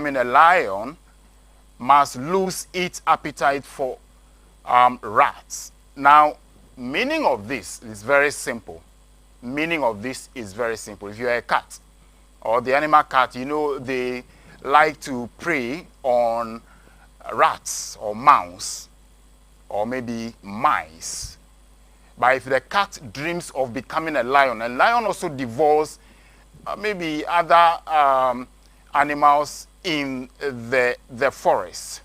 becoming a lion must lose its appetite for rats. Now, meaning of this is very simple. Meaning of this is very simple. If you're a cat or the animal cat, you know they like to prey on rats or mouse or maybe mice. But if the cat dreams of becoming a lion also devours maybe other animals in the forest.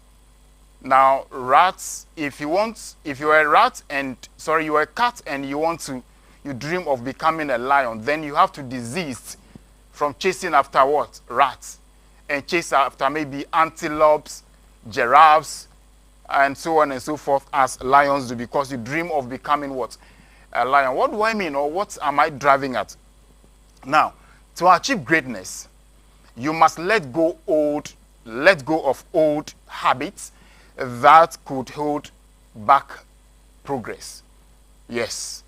Now, rats, if you're a cat and you dream of becoming a lion, then you have to desist from chasing after what? Rats. And chase after maybe antelopes, giraffes, and so on and so forth as lions do, because you dream of becoming what? A lion. What do I mean, or what am I driving at? Now, to achieve greatness, you must let go of old habits that could hold back progress. Yes,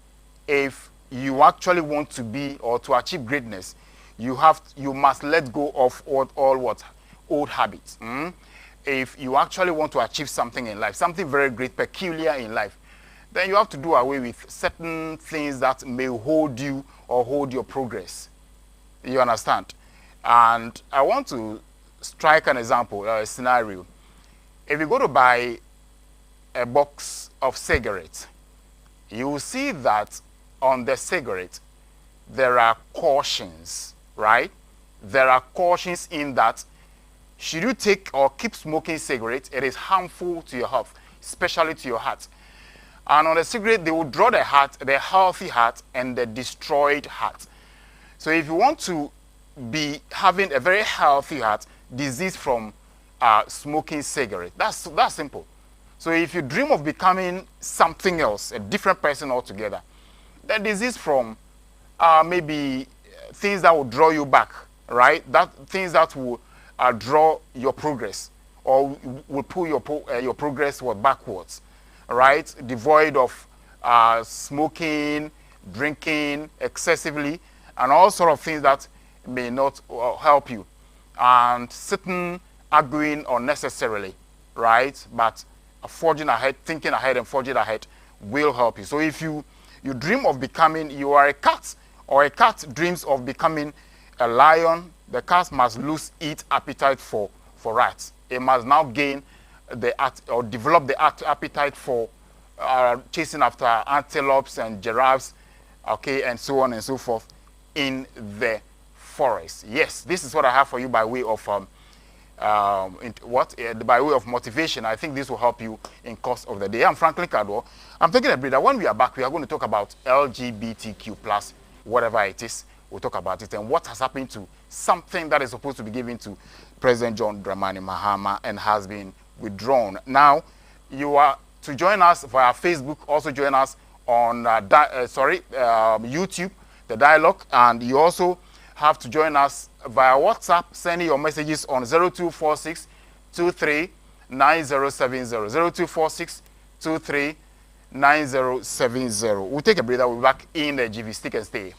if you actually want to be or to achieve greatness, you must let go of all old habits. If you actually want to achieve something in life, something very great, peculiar in life, then you have to do away with certain things that may hold you or hold your progress. You understand? And I want to strike an example, a scenario. If you go to buy a box of cigarettes, you will see that on the cigarette there are cautions, right? There are cautions in that should you take or keep smoking cigarettes, it is harmful to your health, especially to your heart. And on the cigarette, they will draw the healthy heart and the destroyed heart. So if you want to be having a very healthy heart, disease from smoking cigarette, that's simple. So if you dream of becoming something else, a different person altogether, the disease from maybe things that will draw you back, right? Things that will draw your progress or will pull your progress backwards, right? Devoid of smoking, drinking excessively, and all sort of things that may not help you, and sitting, arguing unnecessarily, right? But forging ahead, thinking ahead and forging ahead will help you. So if you dream of becoming, you are a cat, or a cat dreams of becoming a lion, the cat must lose its appetite for rats. It must now gain develop the appetite for chasing after antelopes and giraffes, okay, and so on and so forth in the forest. Yes, this is what I have for you by way of by way of motivation. I think this will help you in course of the day. I'm Franklin Cadwell. I'm taking a break. When we are back, we are going to talk about LGBTQ plus, whatever it is. We'll talk about it and what has happened to something that is supposed to be given to President John Dramani Mahama and has been withdrawn. Now, you are to join us via Facebook. Also join us on YouTube, the dialogue, and you also have to join us via WhatsApp, sending your messages on 0246 23 9070. 0246 23 9070. We'll take a break. We'll be back in the GV. Stick and stay.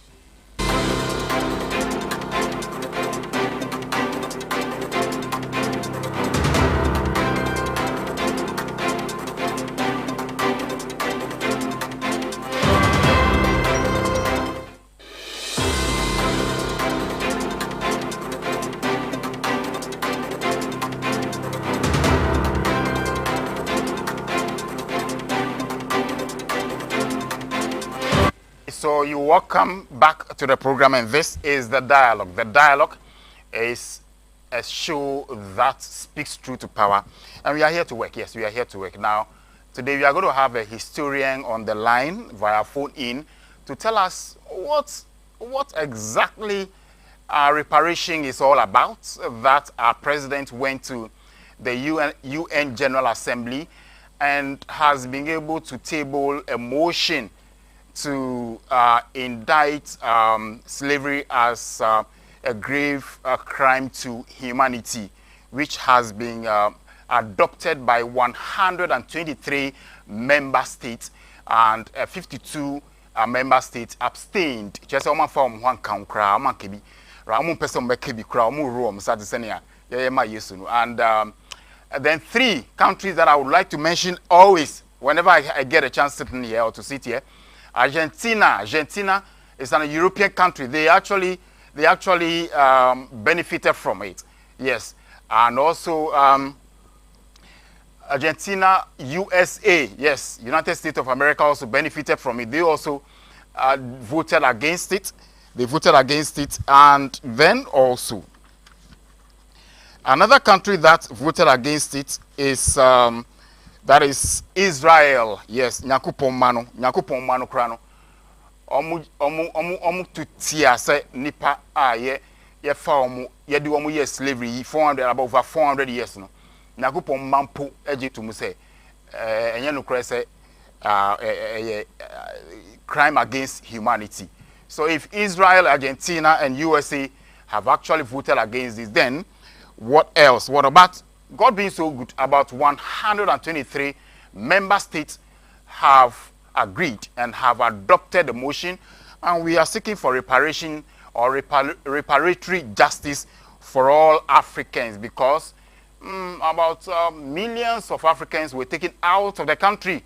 So you welcome back to the program, and this is the dialogue. The dialogue is a show that speaks truth to power, and we are here to work. Yes, we are here to work. Now, today we are going to have a historian on the line via phone in to tell us what exactly reparation is all about. That our president went to the UN General Assembly and has been able to table a motion to indict slavery as a grave crime to humanity, which has been adopted by 123 member states, and 52 member states abstained. Just one form one count crowd, man kebi. Ramu person be kebi crowd, mu room. And then 3 countries that I would like to mention always, whenever I get a chance sitting here or to sit here. Argentina. Argentina is an European country. They actually benefited from it. Yes. And also Argentina, USA. Yes, United States of America also benefited from it. They also voted against it. They voted against it. And then also another country that voted against it is that is Israel. Yes, Nyakupon mano krano. Omu tutia se nipa ye fa omu ye di omu ye slavery 400 about over 400 years no. Nyakupon mampo Egypt mu say enye no kra say crime against humanity. So if Israel, Argentina and USA have actually voted against this, then what else? What about God being so good? About 123 member states have agreed and have adopted the motion, and we are seeking for reparation or reparatory justice for all Africans, because about millions of Africans were taken out of the country.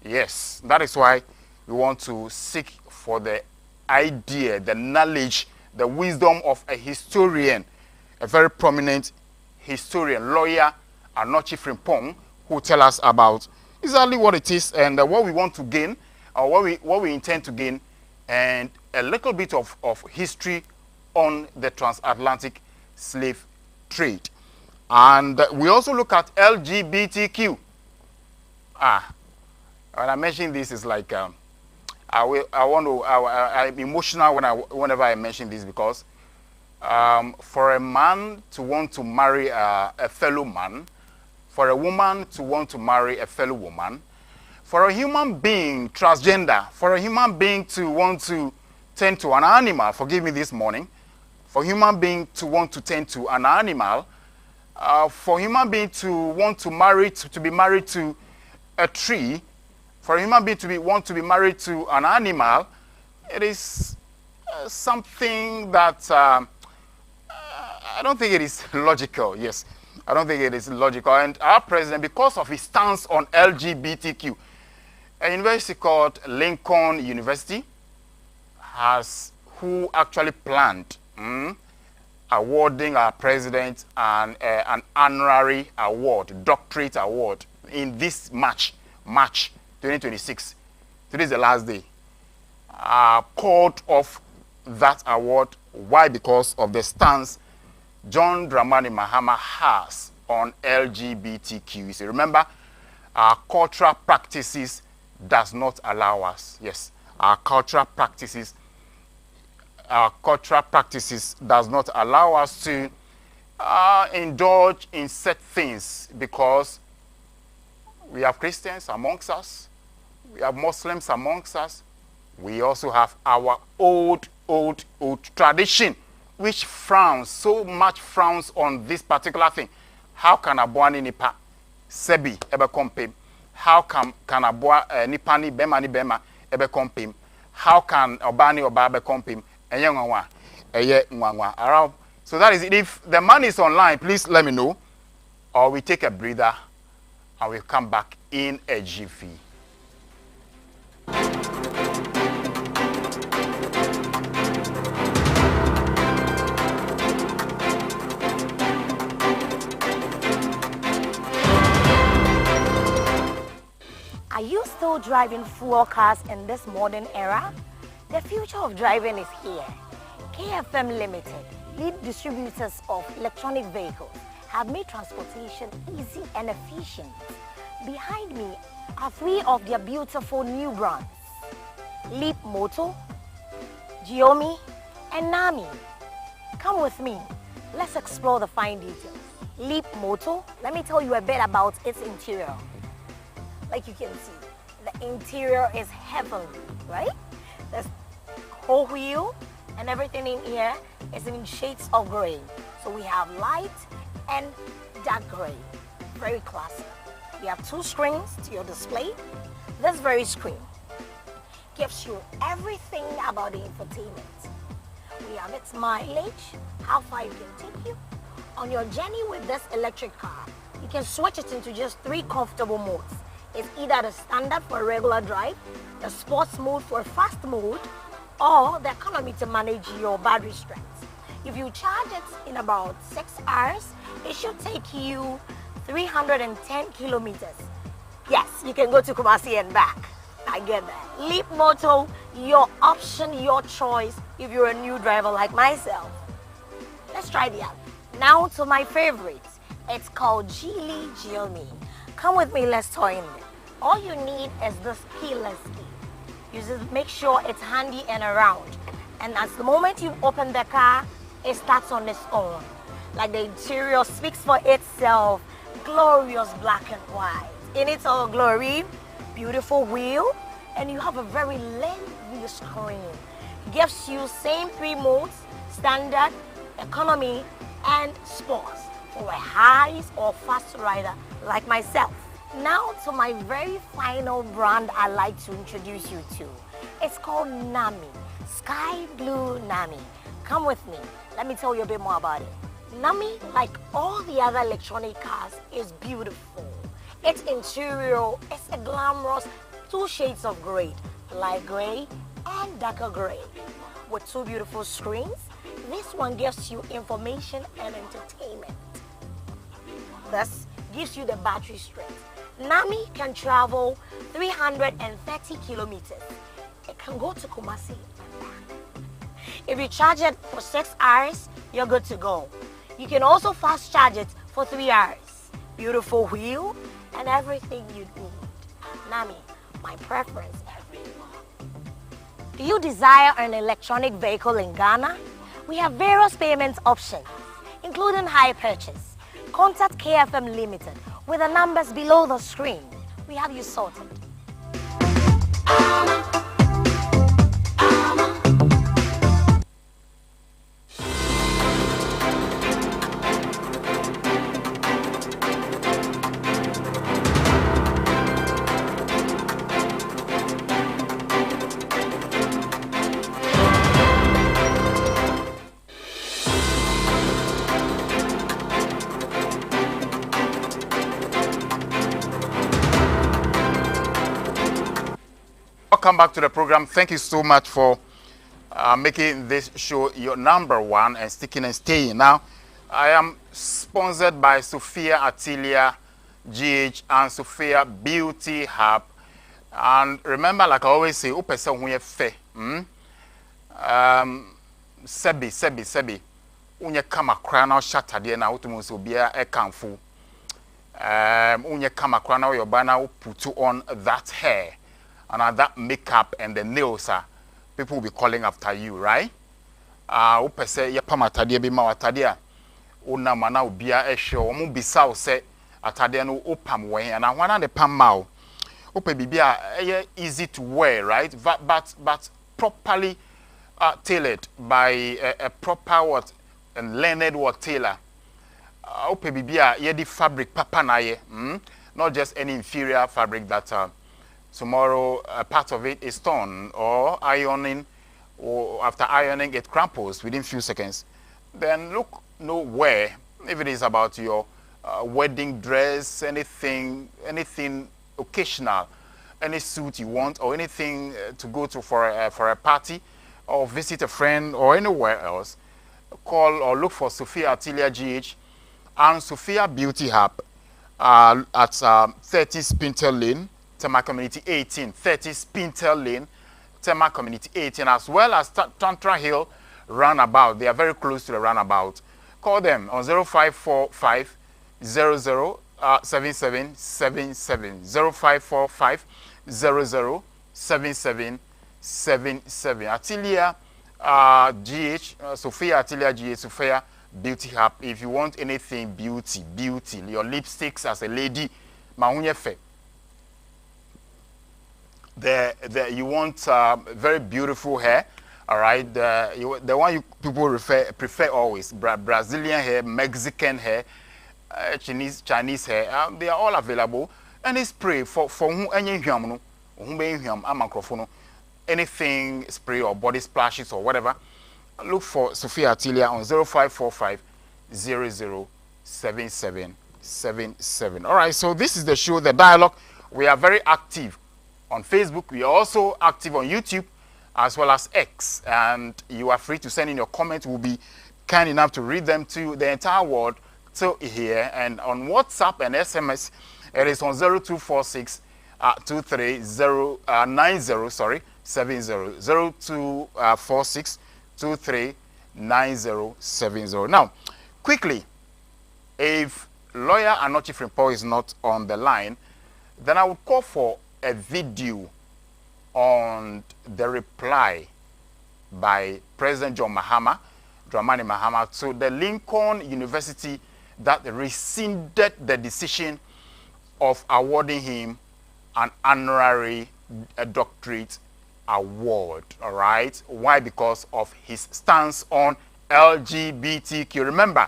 Yes, that is why we want to seek for the idea, the knowledge, the wisdom of a historian, a very prominent historian, lawyer, Anochi Frimpong, who tell us about exactly what it is and what we want to gain, or what we intend to gain, and a little bit of history on the transatlantic slave trade. And we also look at LGBTQ. When I mention this, it's like I'm emotional whenever I mention this, because for a man to want to marry a fellow man, for a woman to want to marry a fellow woman, for a human being, transgender, for a human being to want to tend to an animal, forgive me this morning, for a human being to want to tend to an animal, for a human being to want to be married to a tree, for a human being to want to be married to an animal, it is something that I don't think it is logical. Yes, I don't think it is logical. And our president, because of his stance on LGBTQ, a university called Lincoln University who actually planned awarding our president an honorary award, doctorate award, in this March 2026. Today is the last day. Called off that award. Why? Because of the stance John Dramani Mahama has on LGBTQ. You see, remember, our cultural practices does not allow us. Yes, our cultural practices does not allow us to indulge in such things, because we have Christians amongst us, we have Muslims amongst us, we also have our old tradition, which so much frowns on this particular thing. How can a boy nipa sebi ebe kompem? How can a boy nipa ni bema ebe kompem? How can obani oba ebe kompem? So that is it. If the man is online, please let me know, or we take a breather and we'll come back in a jiffy. Are you still driving fuel cars in this modern era? The future of driving is here. KFM Limited, lead distributors of electronic vehicles, have made transportation easy and efficient. Behind me are 3 of their beautiful new brands: Leap Moto, Giomi, and Nami. Come with me. Let's explore the fine details. Leap Moto, let me tell you a bit about its interior. Like you can see, the interior is heavenly, right? There's whole wheel and everything in here is in shades of gray. So we have light and dark gray. Very classic. We have 2 screens to your display. This very screen gives you everything about the infotainment. We have its mileage, how far you can take you, On your journey with this electric car, you can switch it into just 3 comfortable modes. It's either the standard for a regular drive, the sports mode for a fast mode, or the economy to manage your battery strength. If you charge it in about 6 hours, it should take you 310 kilometers. Yes, you can go to Kumasi and back. I get that. Leap Moto, your option, your choice if you're a new driver like myself. Let's try the app. Now to my favorite. It's called Geely Geomi. Come with me, let's toy in it. All you need is this keyless key. You just make sure it's handy and around. And as the moment you open the car, it starts on its own. Like the interior speaks for itself. Glorious black and white. In its all glory, beautiful wheel, and you have a very lengthy screen. Gives you same 3 modes, standard, economy, and sports for a high or fast rider like myself. Now to my very final brand I like to introduce you to. It's called Nami, Sky Blue Nami. Come with me, let me tell you a bit more about it. Nami, like all the other electronic cars, is beautiful. Its interior is a glamorous 2 shades of gray, light gray and darker gray. With 2 beautiful screens, this one gives you information and entertainment. This gives you the battery strength. Nami can travel 330 kilometers. It can go to Kumasi and back. If you charge it for 6 hours, you're good to go. You can also fast charge it for 3 hours. Beautiful wheel and everything you need. Nami, my preference. Do you desire an electronic vehicle in Ghana? We have various payment options, including hire purchase. Contact KFM Limited with the numbers below the screen. We have you sorted. Welcome back to the program. Thank you so much for making this show your #1 and sticking and staying. Now, I am sponsored by Sophia Atelier GH and Sophia Beauty Hub. And remember, like I always say, upesa huye fe. Sebi. Unye kama krana shatade na utumu so bia e kanfu. Unye kama krana yobana put on that hair. And that makeup and the nails, people will be calling after you, right? Upese ya pama tadia bi ma watadia. Una mana ubia esho. Omu bisa use atadia no opam we. And I wanna the pam mao. Upe bibia easy to wear, right? But properly tailored by a proper what and learned what tailor. Upe bibia ye di fabric papa na ye. Not just any inferior fabric that tomorrow part of it is torn or ironing, or after ironing it crumples within few seconds. Then look nowhere if it is about your wedding dress, anything occasional, any suit you want, or anything to go to for a party or visit a friend or anywhere else. Call or look for Sophia Atelier GH and Sophia Beauty Hub at 30 Spintel Lane, Tema Community 18, 30 Spintel Lane, Tema Community 18, as well as Tantra Hill Roundabout. They are very close to the roundabout. Call them on 0545 007777, 0545 007777. Atelier GH, Sophia Atelier GH, Sophia Beauty Hub. If you want anything beauty, your lipsticks as a lady, mahunye fe. You want very beautiful hair, all right? The one people prefer always, Brazilian hair, Mexican hair, Chinese hair. They are all available. Any spray for whom anything spray or body splashes or whatever. Look for Sophia Atelier on 0545 007777. All right, so this is the show, The Dialogue. We are very active on Facebook. We are also active on YouTube as well as X. And you are free to send in your comments. We'll be kind enough to read them to the entire world till here. And on WhatsApp and SMS, it is on 0246 23090, sorry, 70 0246 239070. Now, quickly, if lawyer Anochi Frimpong is not on the line, then I would call for a video on the reply by President John Dramani Mahama to the Lincoln University that rescinded the decision of awarding him an honorary doctorate award. All right, why? Because of his stance on LGBTQ. Remember,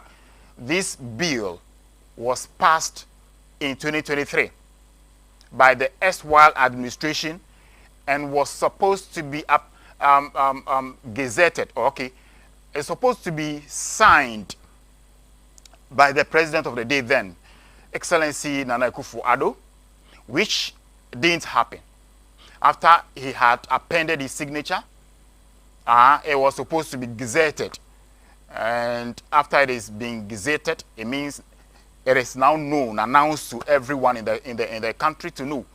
this bill was passed in 2023 by the erstwhile administration and was supposed to be gazetted. Okay, it's supposed to be signed by the president of the day then, Excellency Nana Akufo-Addo, which didn't happen. After he had appended his signature, it was supposed to be gazetted. And after it is being gazetted, it means it is now known, announced to everyone in the country to know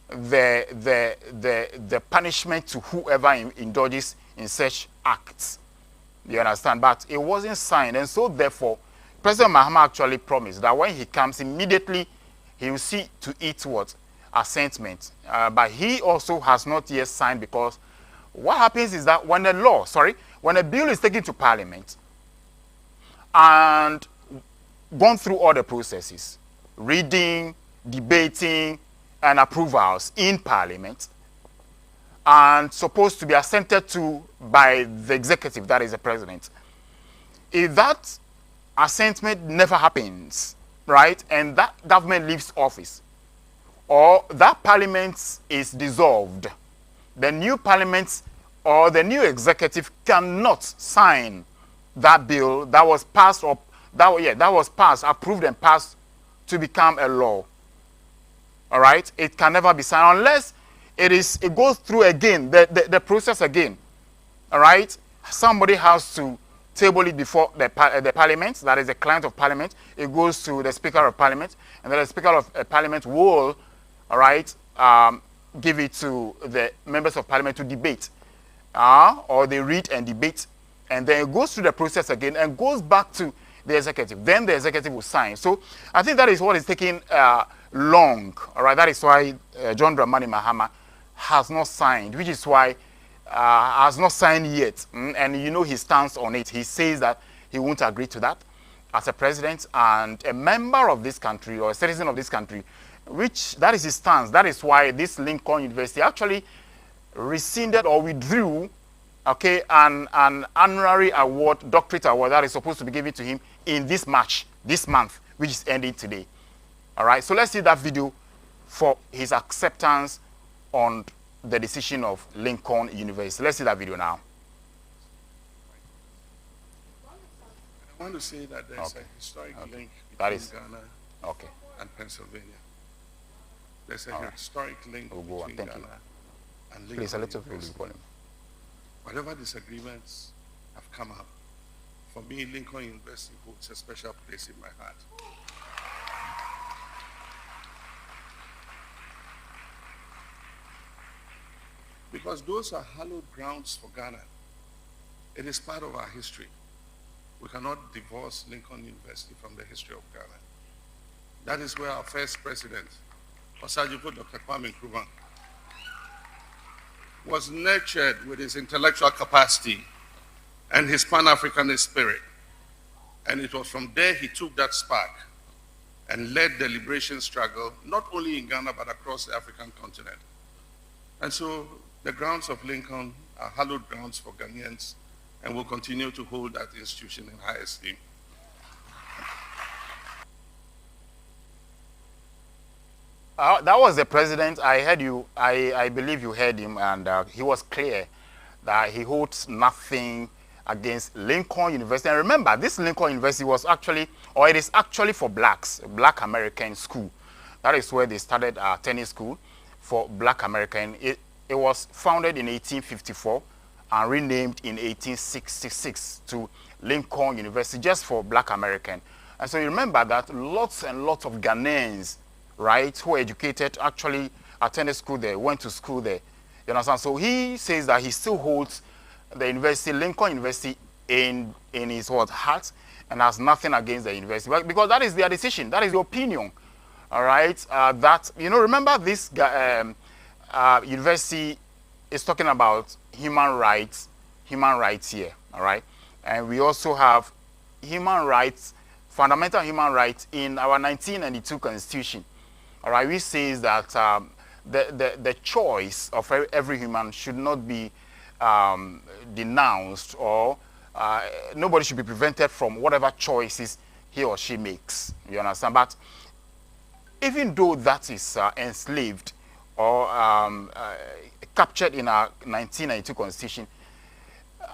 the punishment to whoever indulges in such acts. You understand? But it wasn't signed, and so therefore, President Mahama actually promised that when he comes, immediately he will see to it what? Assentment. But he also has not yet signed, because what happens is that when a bill is taken to Parliament and gone through all the processes, reading, debating, and approvals in Parliament, and supposed to be assented to by the executive, that is the president, if that assentment never happens, right, and that government leaves office, or that parliament is dissolved, the new parliament or the new executive cannot sign that bill that was passed, or that was passed, approved and passed to become a law. All right, it can never be signed unless it goes through again the process again. All right, somebody has to table it before the parliament, that is the client of parliament. It goes to the speaker of parliament, and then the speaker of parliament will, all right, give it to the members of parliament to debate, or they read and debate, and then it goes through the process again and goes back to the executive. Then the executive will sign. So I think that is what is taking long. All right, that is why John Dramani Mahama has not signed, which is why has not signed yet. And you know his stance on it. He says that he won't agree to that as a president and a member of this country, or a citizen of this country, which that is his stance. That is why this Lincoln University actually rescinded or withdrew, okay, an honorary award, doctorate award, that is supposed to be given to him in this month, which is ending today. All right, so let's see that video for his acceptance on the decision of Lincoln University. Let's see that video now. I want to say that there's a historic link That between is Ghana and Pennsylvania. There's a historic link between Ghana and Lincoln Please, a little University. volume. Whatever disagreements have come up, for me, Lincoln University holds a special place in my heart. Because those are hallowed grounds for Ghana. It is part of our history. We cannot divorce Lincoln University from the history of Ghana. That is where our first president, Osagyefo Dr. Kwame Nkrumah, was nurtured with his intellectual capacity and his Pan-Africanist spirit. And it was from there he took that spark and led the liberation struggle, not only in Ghana, but across the African continent. And so the grounds of Lincoln are hallowed grounds for Ghanaians, and will continue to hold that institution in high esteem. That was the president. I heard you. I believe you heard him, and he was clear that he holds nothing against Lincoln University. And remember, this Lincoln University was actually, or it is actually for blacks, Black American school. That is where they started tennis school for Black American. It was founded in 1854 and renamed in 1866 to Lincoln University just for Black American. And so you remember that lots and lots of Ghanaians, right, who were educated actually attended school there, went to school there. You understand? So he says that he still holds the university, Lincoln University, in his heart, and has nothing against the university. But because that is their decision, that is the opinion. All right? That, you know, remember this university is talking about human rights here. All right? And we also have human rights, fundamental human rights in our 1992 Constitution. All right? Which says that the choice of every human should not be denounced, or nobody should be prevented from whatever choices he or she makes. You understand? But even though that is enslaved or captured in our 1992 Constitution,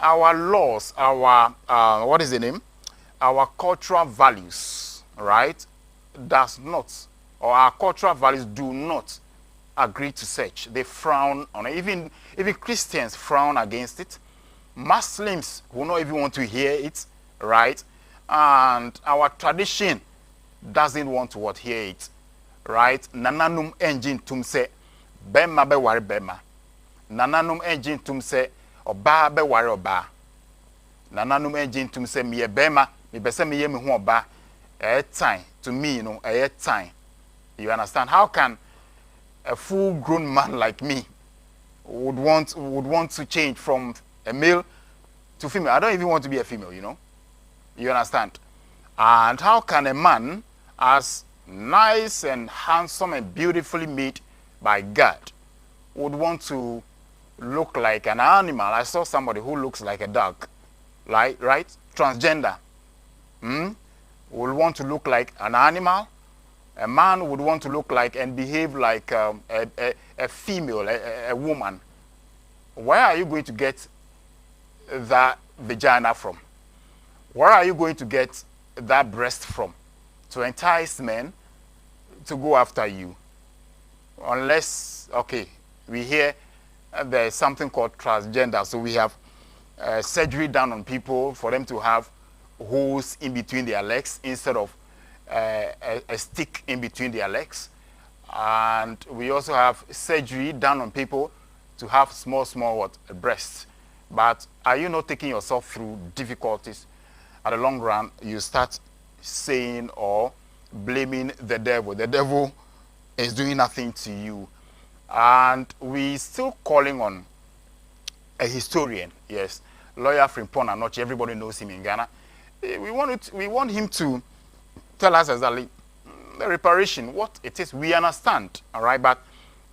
our laws, our what is the name? Our cultural values, right, does not, or our cultural values do not agree to such. They frown on it. Even Christians frown against it. Muslims will not even want to hear it, right? And our tradition doesn't want to hear it, right? Nananum engine tumse bema be wari bema. Nananum engine tumse oba be wari oba. Nananum engine tumse miye bema mi bese miye mi hu oba. Time to me, you know, time. You understand? How can a full-grown man like me would want to change from a male to female? I don't even want to be a female, you know. You understand? And how can a man as nice and handsome and beautifully made by God would want to look like an animal? I saw somebody who looks like a dog, right? Transgender. Would want to look like an animal. A man would want to look like and behave like a female, a woman. Where are you going to get that vagina from? Where are you going to get that breast from to entice men to go after you? Unless, okay, we hear there's something called transgender. So we have surgery done on people for them to have holes in between their legs instead of a stick in between their legs. And we also have surgery done on people to have small breasts. But are you not taking yourself through difficulties? At the long run, you start saying or blaming the devil. The devil is doing nothing to you. And we still calling on a historian, yes, lawyer Frimpong Anoche. Everybody knows him in Ghana. We want him to tell us exactly the reparation, what it is. We understand, all right? But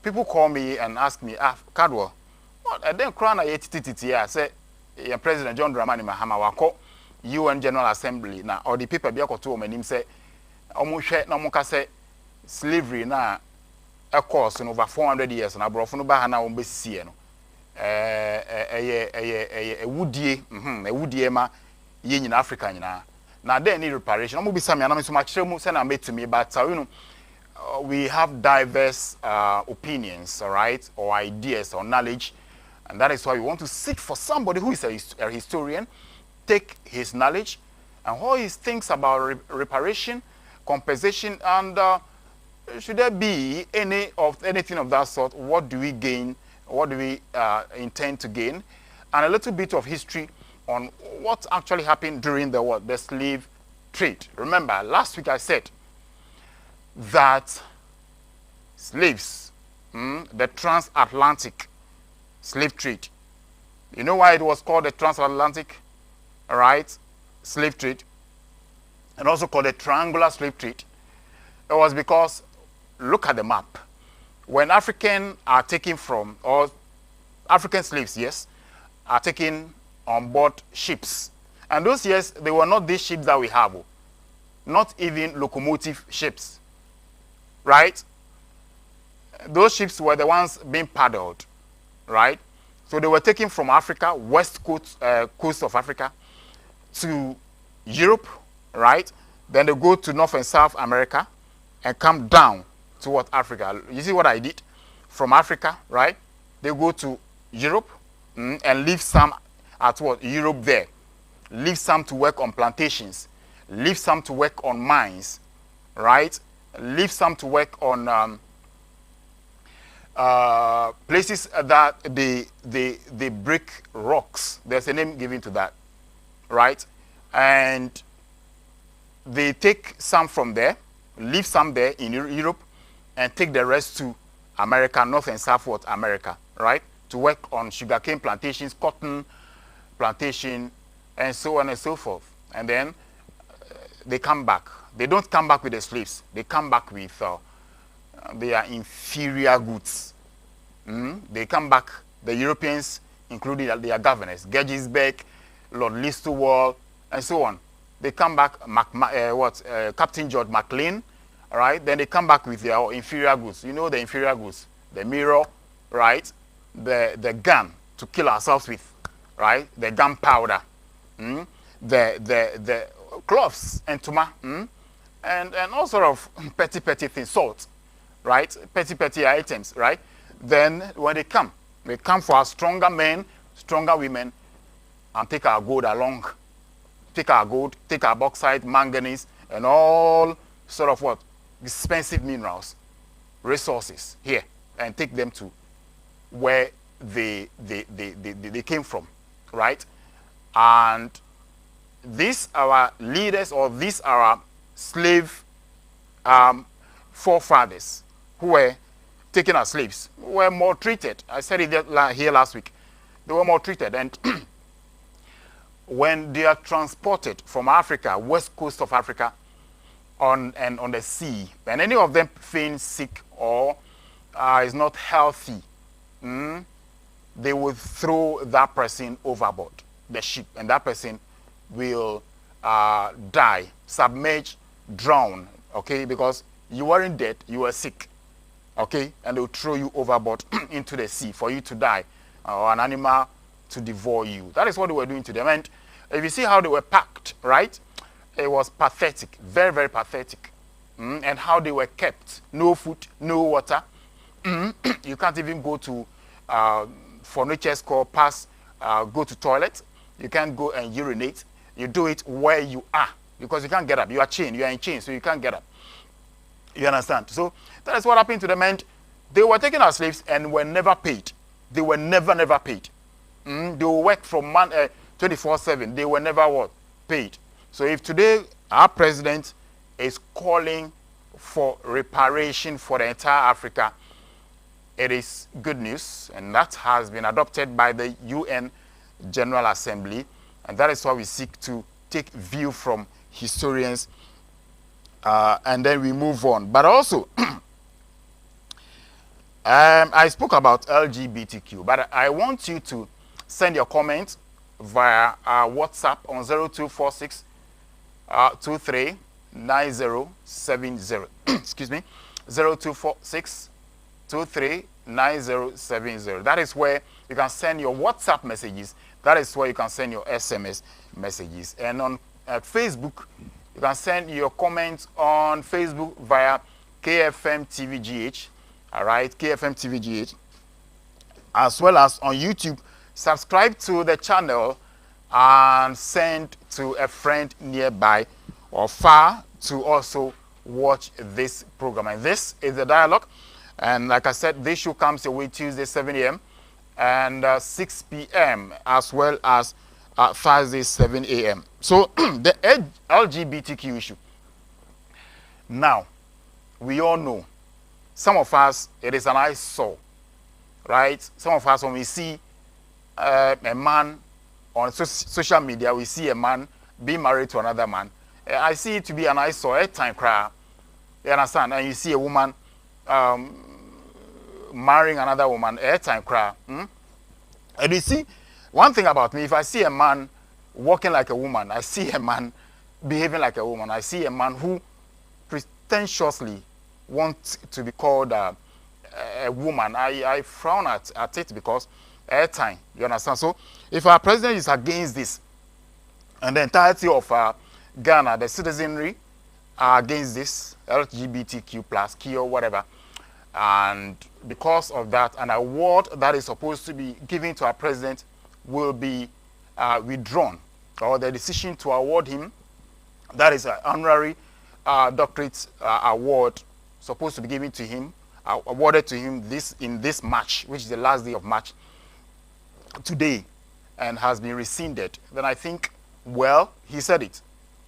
people call me and ask me, Cadwell, what? I didn't cry I say, President John Dramani Mahama wako UN General Assembly na or the people be to him say, omushe na muka say slavery na a course in over 400 years na brofo no ba ha na wo besie no woodie ma ye nyina Africa nyina. Now they need reparation. I'm going to be some so much to me, but you know, we have diverse opinions, all right, or ideas or knowledge, and that is why we want to seek for somebody who is a historian, take his knowledge and what he thinks about reparation, compensation, and should there be anything of that sort? What do we gain? What do we intend to gain? And a little bit of history on what actually happened during the slave trade. Remember, last week I said that slaves, the transatlantic slave trade. You know why it was called the transatlantic, all right, slave trade, and also called the triangular slave trade? It was because, look at the map. When African are taken from, or African slaves, yes, are taken on board ships. And those years, they were not these ships that we have. Not even locomotive ships. Right? Those ships were the ones being paddled. Right? So they were taken from Africa, west coast of Africa, to Europe, right? Then they go to North and South America and come down to what, Africa. You see what I did? From Africa, right? They go to Europe and leave some at what? Europe there. Leave some to work on plantations. Leave some to work on mines, right? Leave some to work on places that they break rocks. There's a name given to that, right? And they take some from there, leave some there in Europe, and take the rest to America, North and South America, right? To work on sugarcane plantations, cotton plantation, and so on and so forth. And then they come back. They don't come back with the slaves. They come back with their inferior goods. They come back, the Europeans, including their governors, Gettysburg, Lord Listowel, and so on. They come back, Captain George McLean, all right? Then they come back with their inferior goods. You know the inferior goods, the mirror, right? The gun to kill ourselves with, right? The gunpowder, the cloths and tuma, and all sort of petty things, salt, right? Petty items, right? Then when they come for our stronger men, stronger women, and take our gold along. Take our gold, take our bauxite, manganese, and all sort of what? Expensive minerals, resources here, and take them to where they came from, right? And these our leaders, or these our slave forefathers who were taken as slaves, were maltreated. I said it here last week. They were maltreated, and when they are transported from Africa, west coast of Africa, on the sea, and any of them feeling sick or is not healthy, they will throw that person overboard, the ship, and that person will die, submerge, drown, okay, because you weren't dead, you were sick, okay, and they'll throw you overboard into the sea for you to die, or an animal to devour you. That is what they were doing to them. And if you see how they were packed, right, it was pathetic, very, very pathetic. And how they were kept, no food, no water. You can't even go to, for nature's call, go to toilet. You can't go and urinate. You do it where you are, because you can't get up. You are chained, you are in chains, so you can't get up. You understand? So that is what happened to them. And they were taken as slaves and were never paid. They were never paid. They will work from 24/7. They were never what? Paid. So if today our president is calling for reparation for the entire Africa, it is good news, and that has been adopted by the UN General Assembly, and that is why we seek to take view from historians, and then we move on. But also, I spoke about LGBTQ, but I want you to send your comments via WhatsApp on 0246 239070. Excuse me, 0246 239070. That is where you can send your WhatsApp messages. That is where you can send your SMS messages. And on Facebook, you can send your comments on Facebook via KFM TVGH. All right, KFM TVGH, as well as on YouTube. Subscribe to the channel and send to a friend nearby or far to also watch this program. And this is the dialogue. And like I said, this show comes your way Tuesday, 7 a.m. and 6 p.m. as well as Thursday, 7 a.m. So the LGBTQ issue. Now, we all know, some of us, it is an eyesore, right? Some of us, when we see a man on social media, we see a man being married to another man. I see it to be an eyesore, a time cry. You understand? And you see a woman marrying another woman, a time cry. And you see, one thing about me, if I see a man walking like a woman, I see a man behaving like a woman, I see a man who pretentiously wants to be called a woman, I frown at it, because airtime. You understand? So if our president is against this, and the entirety of Ghana, the citizenry, are against this, LGBTQ plus, Q or whatever, and because of that, an award that is supposed to be given to our president will be withdrawn, or the decision to award him, that is an honorary doctorate award supposed to be given to him, awarded to him in this March, which is the last day of March, today, and has been rescinded, then I think, well, he said it.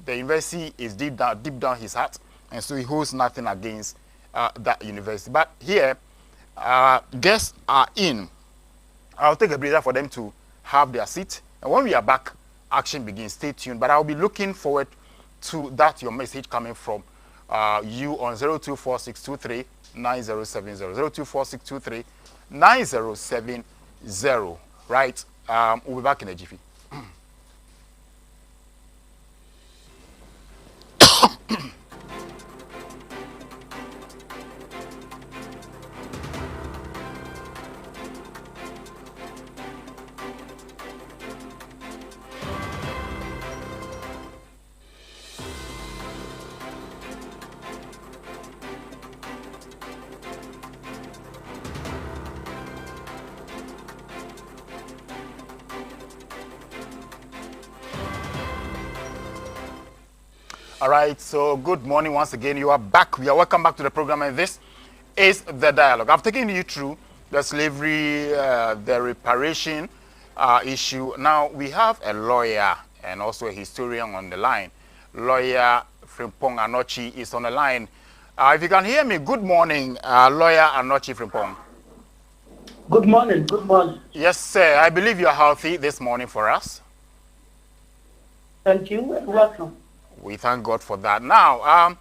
The university is deep down his heart, and so he holds nothing against that university. But here, guests are in. I'll take a breather for them to have their seat, and when we are back, action begins. Stay tuned. But I'll be looking forward to that, your message coming from you on 024623 9070. 024623 9070. Right? We'll be back in a jiffy. All right, so good morning once again. You are back. We are welcome back to the program, and this is The Dialogue. I've taken you through the slavery, the reparation issue. Now, we have a lawyer and also a historian on the line. Lawyer Frimpong Anochi is on the line. If you can hear me, good morning, Lawyer Anochi Frimpong. Good morning, good morning. Yes, sir. I believe you are healthy this morning for us. Thank you and welcome. We thank God for that. Now,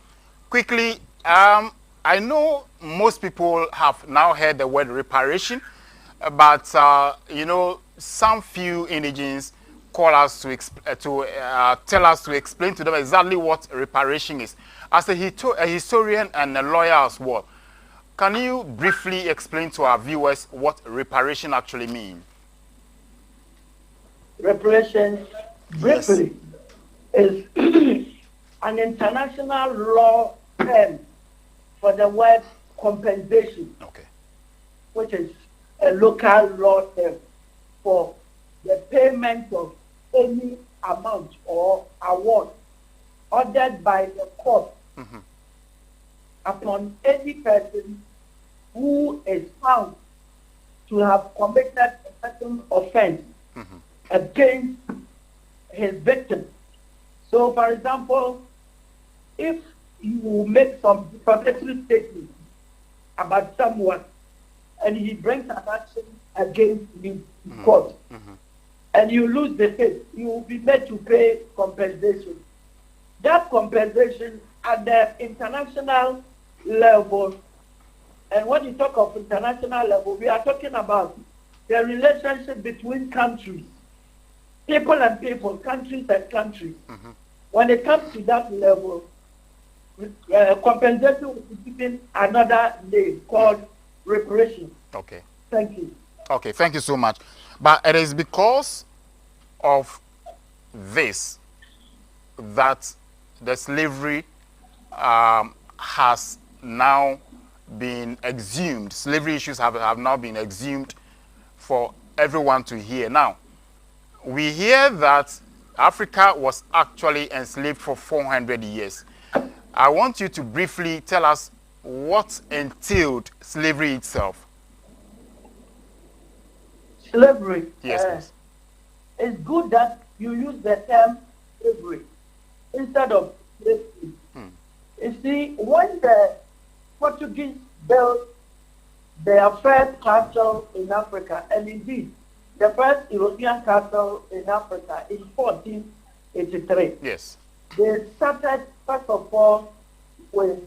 quickly, I know most people have now heard the word reparation, but you know, some few indigents call us to tell us to explain to them exactly what reparation is. As a historian and a lawyer as well, can you briefly explain to our viewers what reparation actually means? Reparation, briefly, is an international law term for the word compensation, okay, which is a local law term for the payment of any amount or award ordered by the court upon any person who is found to have committed a certain offense against his victim. So, for example, if you make some defamatory statement about someone and he brings an action against you in court and you lose the case, you will be made to pay compensation. That compensation at the international level, and when you talk of international level, we are talking about the relationship between countries, people and people, countries and countries. When it comes to that level, compensation will be given another name called reparation. Okay. Thank you. Okay, thank you so much. But it is because of this that the slavery has now been exhumed. Slavery issues have now been exhumed for everyone to hear. Now, we hear that Africa was actually enslaved for 400 years. I want you to briefly tell us what entailed slavery itself. Slavery. Yes, It's good that you use the term slavery instead of slavery. You see, when the Portuguese built their first castle in Africa, and indeed the first European castle in Africa in 1483. Yes. They started, first of all, with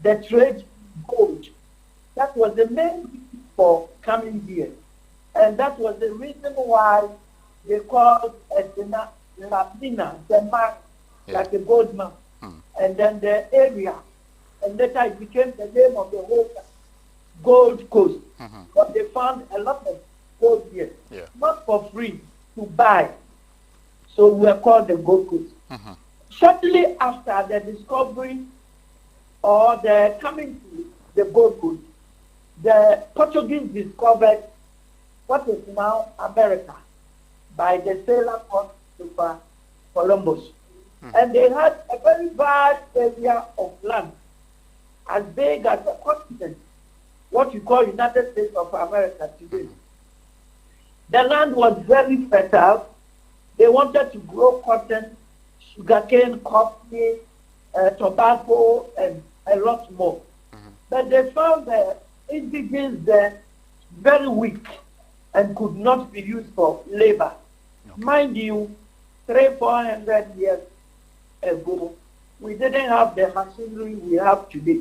the trade gold. That was the main reason for coming here. And that was the reason why they called Lapina, the man, like a gold man. And then the area, and later it became the name of the whole Gold Coast. But they found a lot of gold here, Yeah. not for free, to buy. So we were called the Gold Coast. Shortly after the discovery or the coming to the Gold Coast, the Portuguese discovered what is now America by the sailor called Christopher Columbus. And they had a very vast area of land, as big as a continent, what you call United States of America today. The land was very fertile. They wanted to grow cotton, sugarcane, coffee, tobacco, and a lot more. But they found the indigenous there very weak and could not be used for labor. Mind you, 300-400 years ago, we didn't have the machinery we have today.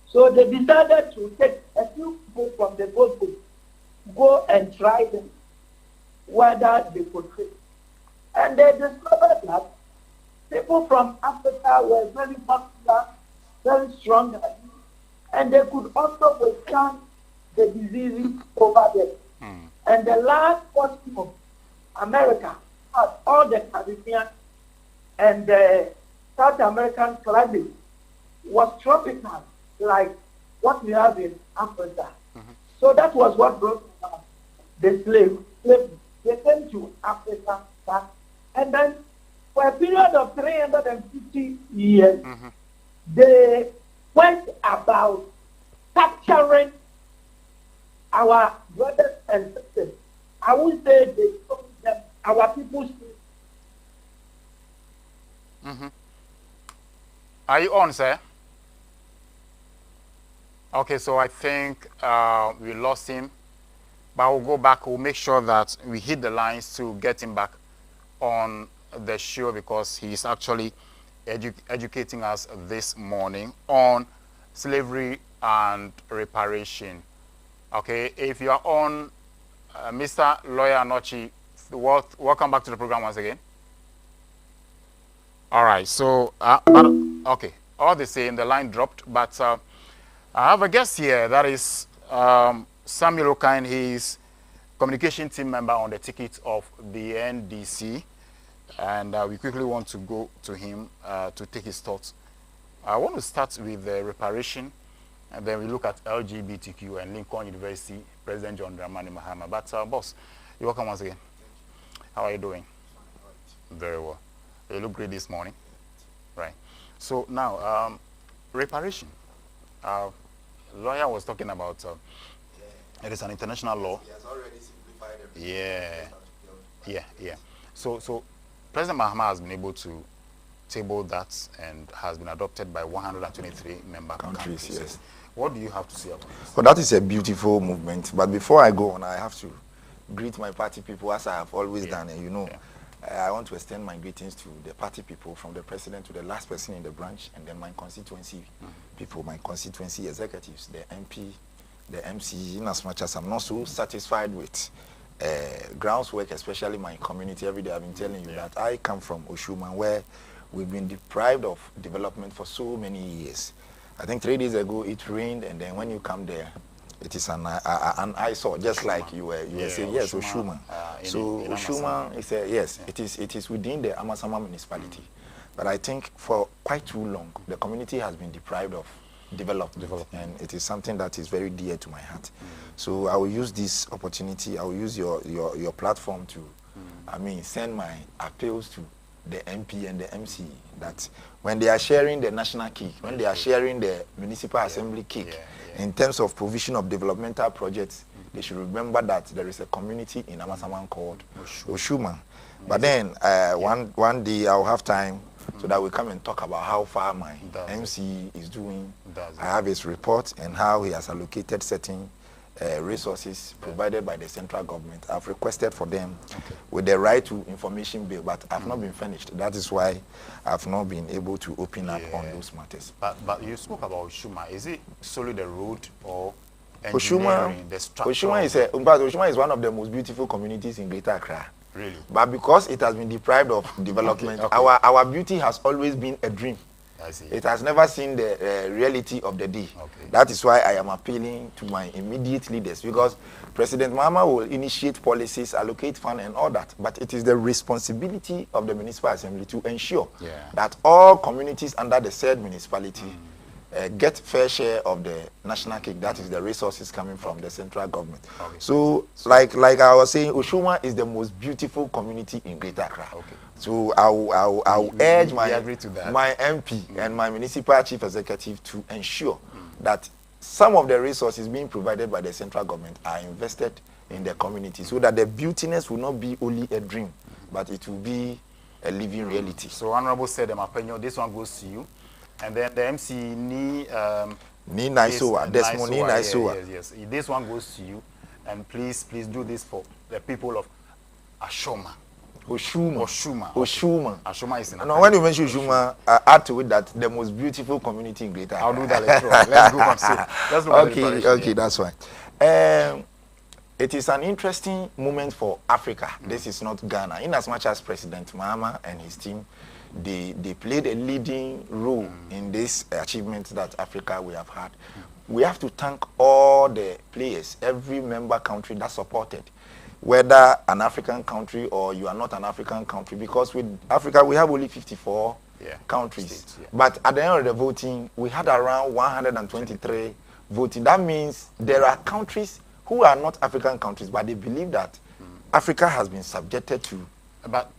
So they decided to take a few people from the Gold Coast, go and try them, whether they could fit. And they discovered that people from Africa were very muscular, very strong, and they could also withstand the diseases over there. And the large portion of America, all the Caribbean and the South American climate was tropical, like what we have in Africa. So that was what brought the slaves. They came to Africa back, and then for a period of 350 years, they went about capturing our brothers and sisters. I would say they told them, our people. Are you on, sir? Okay, so I think we lost him, but we'll go back. We'll make sure that we hit the lines to get him back on the show, because he's actually educating us this morning on slavery and reparation. Okay, if you are on, Mr. Lawyer Anochi, welcome back to the program once again. All right, so, okay, all the same, the line dropped, but I have a guest here, that is Samuel Okine. He's communication team member on the ticket of the NDC, and we quickly want to go to him to take his thoughts. I want to start with the reparation, and then we look at LGBTQ and Lincoln University, President John Dramani Mahama. But boss, you're welcome once again. How are you doing? Very well. You look great this morning. Right. So now, reparation. Lawyer was talking about it is an international law. He has already simplified everything. Yeah. So President Mahama has been able to table that and has been adopted by 123 member countries. Yes. What do you have to say about this? Well, that is a beautiful movement. But before I go on, I have to greet my party people as I have always done. And you know, I want to extend my greetings to the party people, from the president to the last person in the branch, and then my constituency people, my constituency executives, the MP, the MC. In as much as I'm not so satisfied with grounds work, especially my community, every day I've been telling you that I come from Oshuma, where we've been deprived of development for so many years. I think 3 days ago it rained, and then when you come there, it is an eyesore, just Oshuma. Like you were saying. Yes, Oshuma. So in Oshuma is it is within the Amasama municipality. But I think for quite too long, the community has been deprived of development. And it is something that is very dear to my heart. So I will use this opportunity, I will use your platform to, send my appeals to the MP and the MC, that when they are sharing the national cake, when they are sharing the municipal assembly cake, in terms of provision of developmental projects, they should remember that there is a community in Amasaman called Oshuma. But then one day I'll have time so that we come and talk about how far my MC is doing. I have his report and how he has allocated certain resources provided by the central government. I've requested for them with the right to information bill, but I've not been finished. That is why I've not been able to open up on those matters. But you spoke about Oshuma. Is it solely the road or engineering, the structure? Oshuma is one of the most beautiful communities in Greater Accra. Really? But because it has been deprived of development, our beauty has always been a dream. I see. It has never seen the reality of the day. Okay. That is why I am appealing to my immediate leaders, because President Mahama will initiate policies, allocate funds and all that. But it is the responsibility of the Municipal Assembly to ensure that all communities under the said municipality get fair share of the national cake. That is the resources coming from the central government. Okay. So like I was saying, Oshuma is the most beautiful community in Greater Accra. Okay. So I'll urge my MP and my municipal chief executive to ensure that some of the resources being provided by the central government are invested in the community, so that the beautiness will not be only a dream, but it will be a living reality. So Honorable said, this one goes to you. And then the MC Ni Naisoa, Desmond Ni Naisoa. Yes. This one goes to you. And please do this for the people of Ashoma. Oshuma. Ashoma is in No, when you mention Oshuma, add to it that the most beautiful community in Greater Accra. I'll do that later on. Let's go and see. Okay, that's fine. It is an interesting moment for Africa. This is not Ghana. In as much as President Mahama and his team, they played a leading role in this achievement that Africa we have had. We have to thank all the players, every member country that supported, whether an African country or you are not an African country, because with Africa we have only 54 countries. States, But at the end of the voting, we had around 123 voting. That means there are countries who are not African countries, but they believe that Africa has been subjected to. But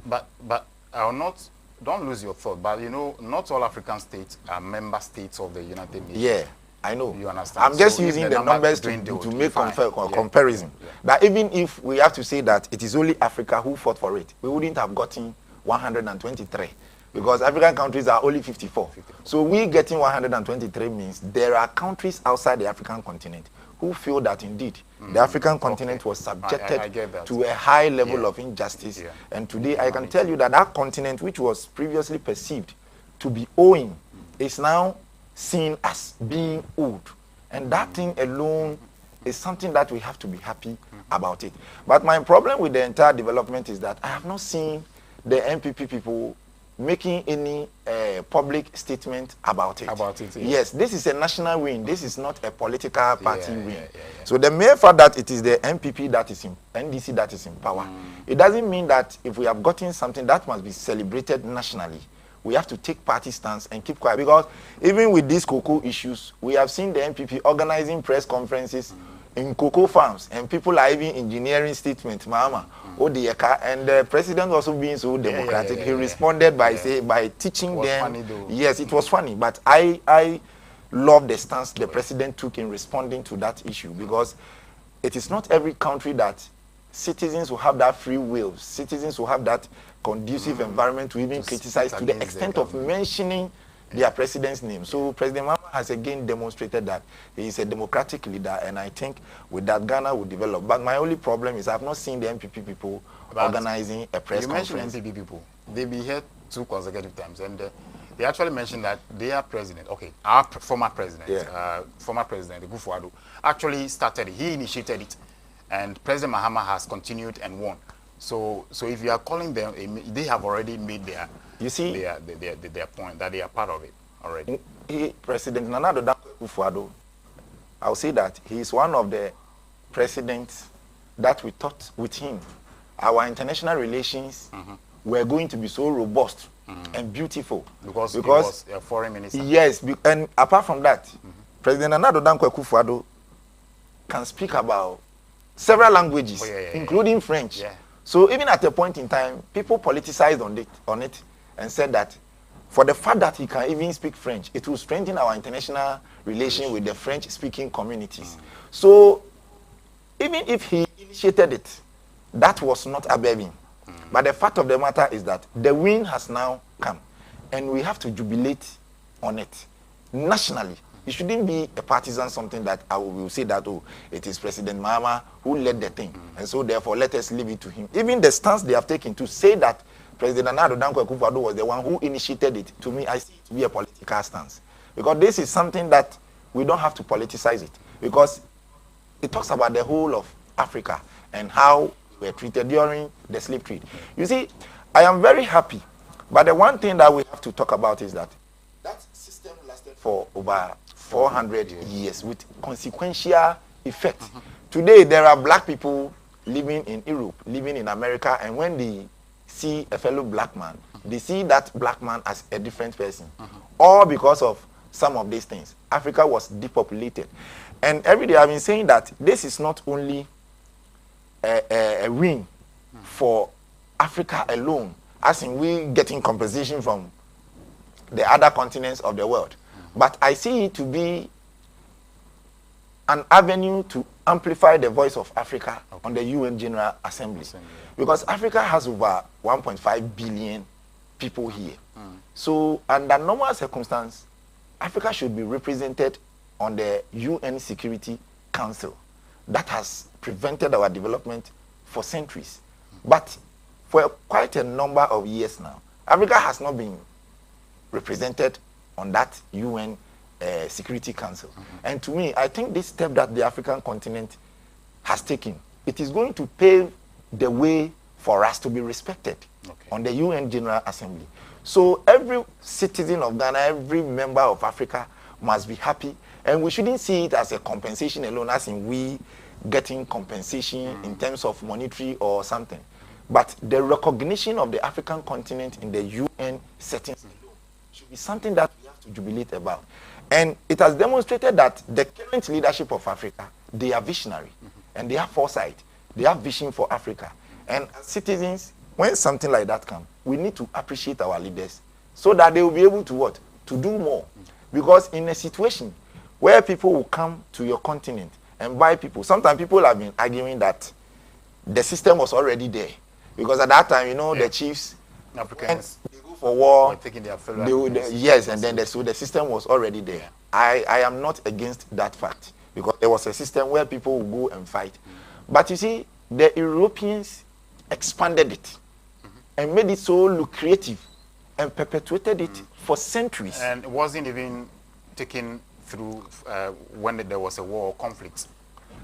I will not. Don't lose your thought, but not all African states are member states of the United Nations. Yeah, I know. You understand? I'm just using the numbers to make comparison. That even if we have to say that it is only Africa who fought for it, we wouldn't have gotten 123, because African countries are only 54. So we getting 123 means there are countries outside the African continent who feel that indeed the African continent was subjected to a high level of injustice. And today I can tell you that that continent, which was previously perceived to be owing, is now seen as being owed. And that thing alone is something that we have to be happy about it. But my problem with the entire development is that I have not seen the MPP people making any public statement about it. Yes, this is a national win. This is not a political party win. So the mere fact that it is the MPP that is in NDC that is in power, it doesn't mean that if we have gotten something that must be celebrated nationally, we have to take party stance and keep quiet. Because even with these cocoa issues, we have seen the MPP organizing press conferences in cocoa farms, and people are even engineering statements, and the president also being so democratic, he responded by teaching them. Yes, it was funny, but I love the stance the president took in responding to that issue, because it is not every country that citizens will have that free will, citizens will have that conducive environment to even criticize to the extent of mentioning their president's name. So President Mahama has again demonstrated that he is a democratic leader, and I think with that Ghana will develop. But my only problem is I have not seen the MPP people organizing a press conference. You mentioned MPP people. They be here 2 consecutive times, and they actually mentioned that their president, our former president, Kufuor, actually started it. He initiated it, and President Mahama has continued and won. So if you are calling them, they have already made their point that they are part of it already. President Nana Addo Dankwa Akufo-Addo, I'll say that he is one of the presidents that we thought with him our international relations were going to be so robust and beautiful. Because he was a foreign minister. Yes, and apart from that, President Nana Addo Dankwa Akufo-Addo can speak about several languages, including French. So even at a point in time, people politicized on it and said that for the fact that he can even speak French, it will strengthen our international relation with the French-speaking communities. So even if he initiated it, that was not above him. But the fact of the matter is that the win has now come, and we have to jubilate on it nationally. It shouldn't be a partisan something that I will say that, it is President Mahama who led the thing. And so therefore, let us leave it to him. Even the stance they have taken to say that President Nana Addo Dankwa Akufo-Addo was the one who initiated it, to me, I see it to be a political stance. Because this is something that we don't have to politicize it. Because it talks about the whole of Africa and how we were treated during the slave trade. You see, I am very happy. But the one thing that we have to talk about is that for over 400 years with consequential effect. Today, there are black people living in Europe, living in America, and when they see a fellow black man, they see that black man as a different person. All because of some of these things. Africa was depopulated. And every day I've been saying that this is not only a win for Africa alone, as in we getting compensation from the other continents of the world. But I see it to be an avenue to amplify the voice of Africa on the UN General Assembly. Because Africa has over 1.5 billion people here. So under normal circumstances, Africa should be represented on the UN Security Council. That has prevented our development for centuries. But for quite a number of years now, Africa has not been represented on that UN Security Council. And to me, I think this step that the African continent has taken, it is going to pave the way for us to be respected on the UN General Assembly. So every citizen of Ghana, every member of Africa must be happy. And we shouldn't see it as a compensation alone, as in we getting compensation in terms of monetary or something. But the recognition of the African continent in the UN settings should be something that we have to jubilate about. And it has demonstrated that the current leadership of Africa, they are visionary and they have foresight. They have vision for Africa. And as citizens, when something like that comes, we need to appreciate our leaders so that they will be able to what? To do more. Because in a situation where people will come to your continent and buy people, sometimes people have been arguing that the system was already there. Because at that time, you know, the chiefs, Africans, they go for war, taking their yes, and then so the system was already there. I am not against that fact, because there was a system where people would go and fight. But you see, the Europeans expanded it and made it so lucrative and perpetuated it for centuries. And it wasn't even taken through when there was a war or conflict.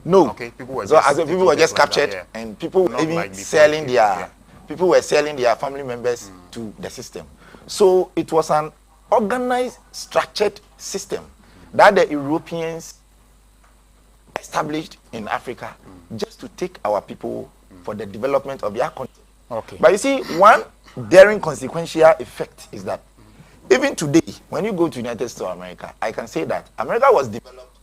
No. Okay, people were people were just captured, and people were even selling their people were selling their family members to the system. So it was an organized, structured system that the Europeans established in Africa just to take our people for the development of their country. Okay. But you see, one daring consequential effect is that even today, when you go to United States of America, I can say that America was developed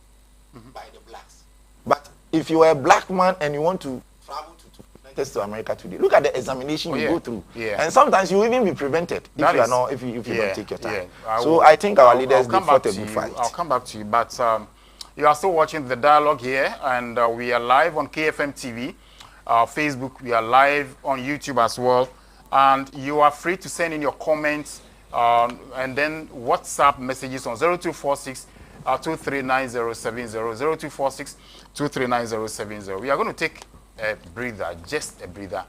by the blacks. But if you are a black man and you want to travel to United States of America today, look at the examination you go through. And sometimes you will even be prevented if you are not, if you don't take your time. So I think our leaders did fought a good fight. I'll come back to you, but you are still watching the dialogue here, and we are live on KFM TV, Facebook. We are live on YouTube as well, and you are free to send in your comments and then WhatsApp messages on 0246 239070, 0246 239070. We are going to take a breather, just a breather.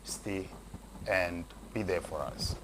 Stay and be there for us.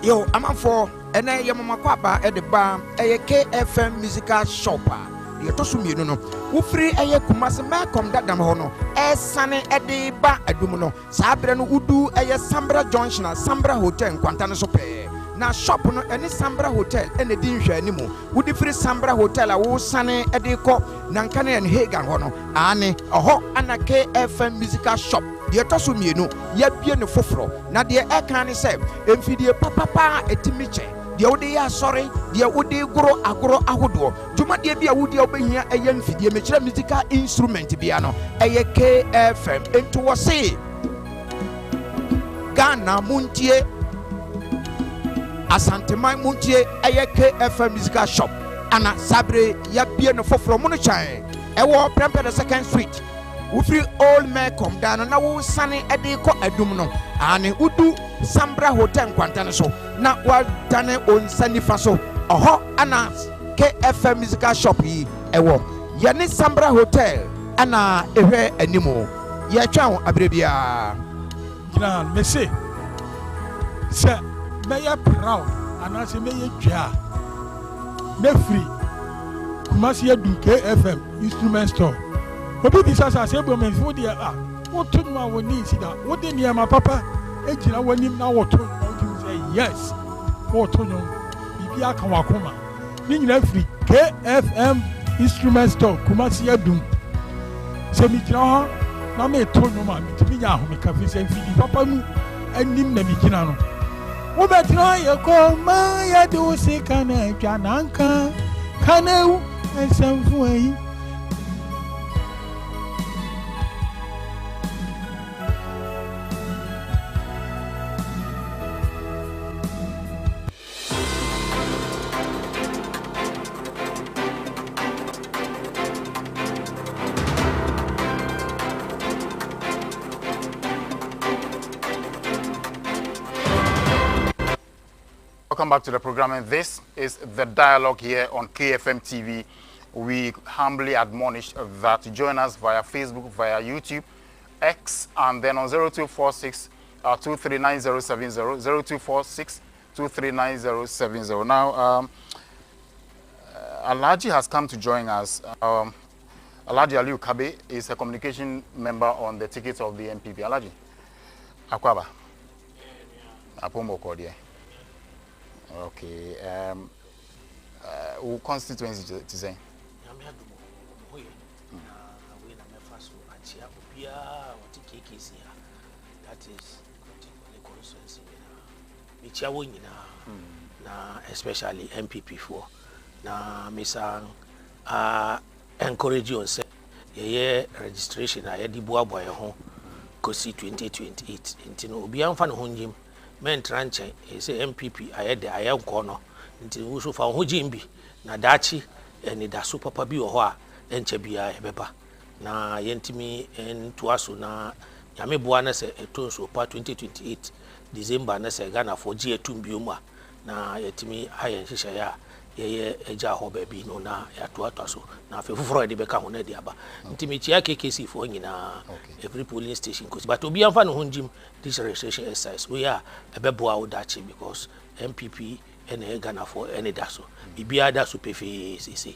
Yo, I'm for and I am Makwaba at the bar, a KFM musical shopper. The Tosumi, no, who free a Kumasa Macom that Damono, a sunny at the bar at Dumuno, Sabran Udu, a Sambra Junction, Sambra Hotel, Quantana Sope. Now, shop no any Sambra Hotel and the Dinsha anymore. Would the free Sambra Hotel, a wool sunny at the co, Nankane and Hagan Hono, Annie, a hawk and a KFM musical shop. The Tosumi, no, yet be no fofro. Now, the air can say, and feed your papa a timiche. The Odia, sorry, the Odi Gro Agro Ahudo. Juma de Bia Woody open here a young figure, musical instrument piano, a KFM, and to say Ghana Muntie Asante Mai Muntie, a KFM musical shop. ana sabre ya bie no foforo mu no chan ewo prempeh the second street wofri old man come down na wo sane ede ko adum no ane udu Sambra Hotel kwantane so na wa dane on sanifa so oho ana KFM musical shop yi ewo yene Sambra Hotel ana ehwe animo ye twa abrebia gina me say me ya proud ana se me ye twa me free Kumasi Edu KFM instrument store obi bisa sa se bo me fo dia what to ma woni si da what dey near my papa ejira wanim na what to say yes what to no bibi aka wakoma ni nyina free KFM instrument store Kumasi Edu se mi jira ho na me to no ma mi nya ho me ka fi se fi papa mu anim na mi jina no wo betra ye ko ma ya do se kana twa nanka kana ensamfu ayi. Welcome back to the program, and this is the dialogue here on KFM TV. We humbly admonish that you join us via Facebook, via YouTube, X, and then on 0246 239070, 0246 239070. Now, Alhaji has come to join us. Alhaji Aliu Kabe is a communication member on the ticket of the MPP. Alhaji, Akwaba, Apomo Kodie. Okay. Who constituency to say? That is the constituency. Na especially MPP4. Na misa encourage you say ye registration a ye di boa boy ho kosi 2028. Intino obi amfa no honjim. Men tranche say MPP ayede ayenko no nti wo so fa ho jimbi na dachi eni da so papa bi wo ho a enche bia ebeba na yentimi entoaso na nyame boa na se etonso pa 2028 December na se Ghana for gi etum biom a na yetimi ayen hihye ya ye eja ho ba bi no na yatoato na fe fufuro de beka ho na di aba ntimi chia KKC for nyina every polling station cause but obi amfa no honjim this registration exercise we are ebeboa odachi because MPP and Ghana for any daso bibia daso pefe cc.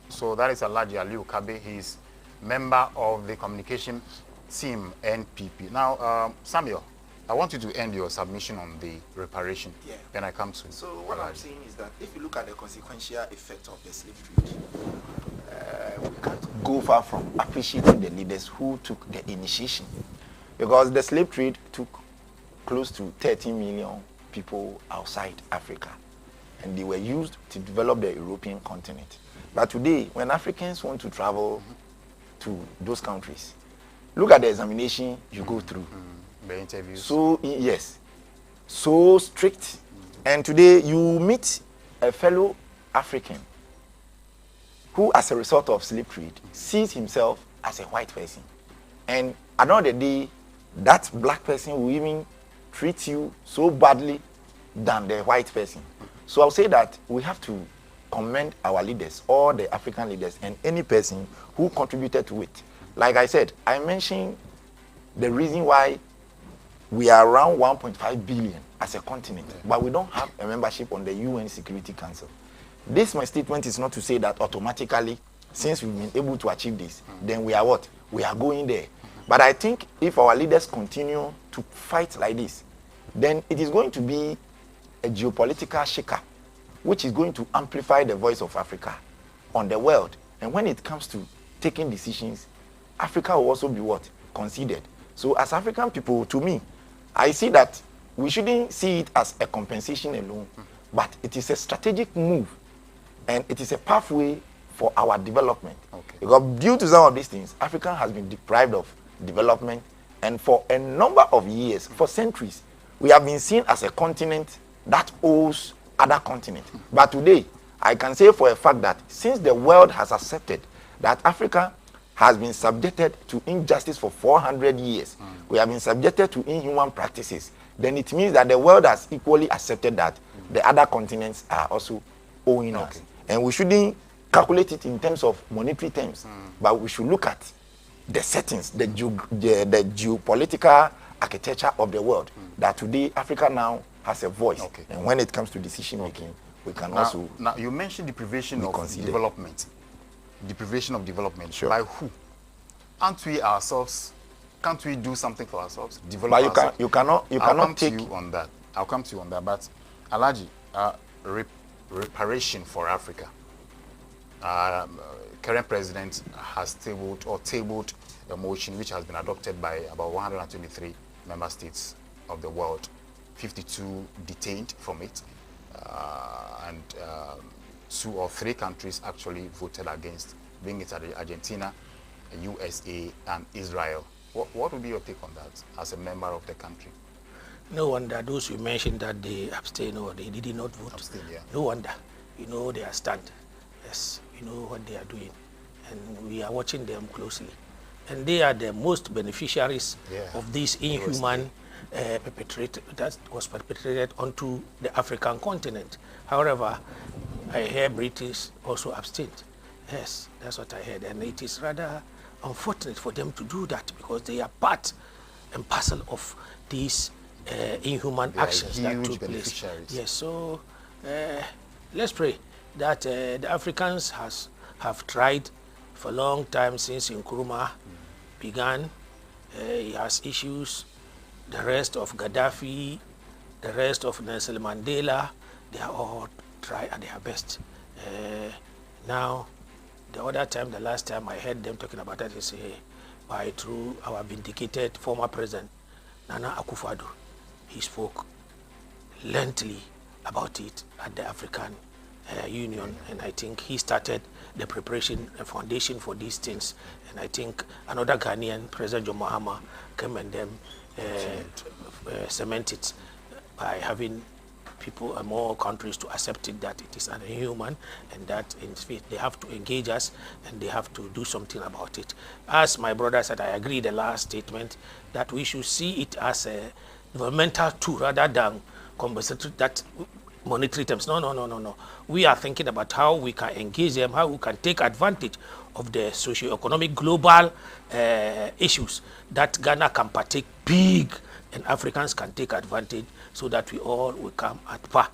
So that is Alhaji Aliu Kabe. He's member of the communication team NPP. Now, Samuel, I want you to end your submission on the reparation. Yeah. Then I come to. So what I'm saying is that if you look at the consequential effect of the slave trade, we can't go far from appreciating the leaders who took the initiation, because the slave trade took close to 30 million people outside Africa, and they were used to develop the European continent. But today, when Africans want to travel to those countries, look at the examination you go through. The interviews. So, yes, so strict. And today you meet a fellow African who, as a result of slave trade, sees himself as a white person. And at the end of the day, that black person will even treat you so badly than the white person. So I'll say that we have to commend our leaders, all the African leaders, and any person who contributed to it. Like I said, I mentioned the reason why we are around 1.5 billion as a continent, but we don't have a membership on the UN Security Council. This, my statement, is not to say that automatically, since we've been able to achieve this, then we are what? We are going there. But I think if our leaders continue to fight like this, then it is going to be a geopolitical shaker, which is going to amplify the voice of Africa on the world. And when it comes to taking decisions, Africa will also be what? Considered. So as African people, to me, I see that we shouldn't see it as a compensation alone, but it is a strategic move, and it is a pathway for our development. Okay. Because due to some of these things, Africa has been deprived of development, and for a number of years, for centuries, we have been seen as a continent that owes other continents. But today, I can say for a fact that since the world has accepted that Africa has been subjected to injustice for 400 years, we have been subjected to inhuman practices, then it means that the world has equally accepted that the other continents are also owing us. And we shouldn't calculate it in terms of monetary terms, but we should look at the settings, the geopolitical architecture of the world, that today Africa now has a voice. And when it comes to decision making, we can also... Now, you mentioned deprivation of development. Deprivation of development. Sure. By who? Aren't we ourselves... Can't we do something for ourselves? Develop but you cannot take... you on that. I'll come to you on that. But, Alhaji, reparation for Africa. Current president has tabled a motion which has been adopted by about 123 member states of the world, 52 detained from it, and 2 or 3 countries actually voted against, being it Argentina, USA, and Israel. What would be your take on that as a member of the country? No wonder those you mentioned that they abstain or they did not vote. Abstain, yeah. No wonder. You know their stand. Yes, you know what they are doing. And we are watching them closely. And they are the most beneficiaries of this inhuman perpetrated that was perpetrated onto the African continent. However, I hear British also abstained. Yes, that's what I heard. And it is rather unfortunate for them to do that because they are part and parcel of these inhuman actions that took place. Yes, so let's pray that the Africans have tried for a long time since Nkrumah began. He has issues. The rest of Gaddafi, the rest of Nelson Mandela, they are all try at their best. Now, the last time I heard them talking about that is through our vindicated former president, Nana Akufo-Addo. He spoke lengthily about it at the African Union, and I think he started the preparation and foundation for these things. And I think another Ghanaian, President John Mahama, came and then cement it by having people and more countries to accept it that it is inhuman and that in fact they have to engage us and they have to do something about it. As my brother said, I agree the last statement that we should see it as a developmental tool rather than compensatory that monetary terms. No. We are thinking about how we can engage them, how we can take advantage of the socio-economic global issues that Ghana can partake big and Africans can take advantage so that we all will come at par.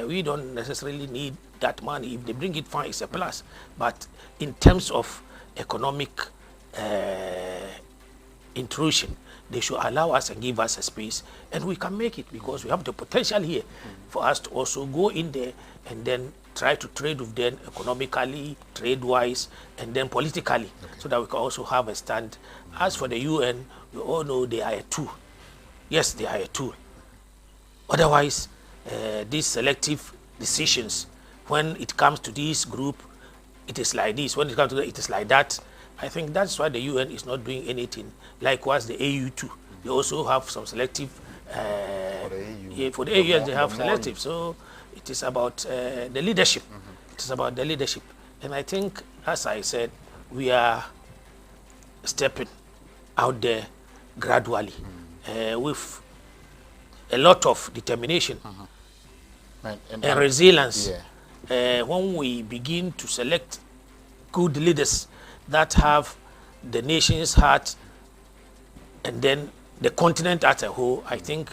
We don't necessarily need that money. If they bring it, fine, it's a plus. But in terms of economic intrusion, they should allow us and give us a space, and we can make it because we have the potential here for us to also go in there and then try to trade with them economically, trade-wise, and then politically, so that we can also have a stand. As for the UN, we all know they are a tool. Yes, they are a tool. Otherwise, these selective decisions, when it comes to this group, it is like this. When it comes to that, it is like that. I think that's why the UN is not doing anything. Likewise, the AU too. They also have some selective. For the AU, they have selective. So it is about the leadership. It is about the leadership. And I think, as I said, we are stepping out there gradually with a lot of determination and resilience. When we begin to select good leaders that have the nation's heart and then the continent as a whole, I think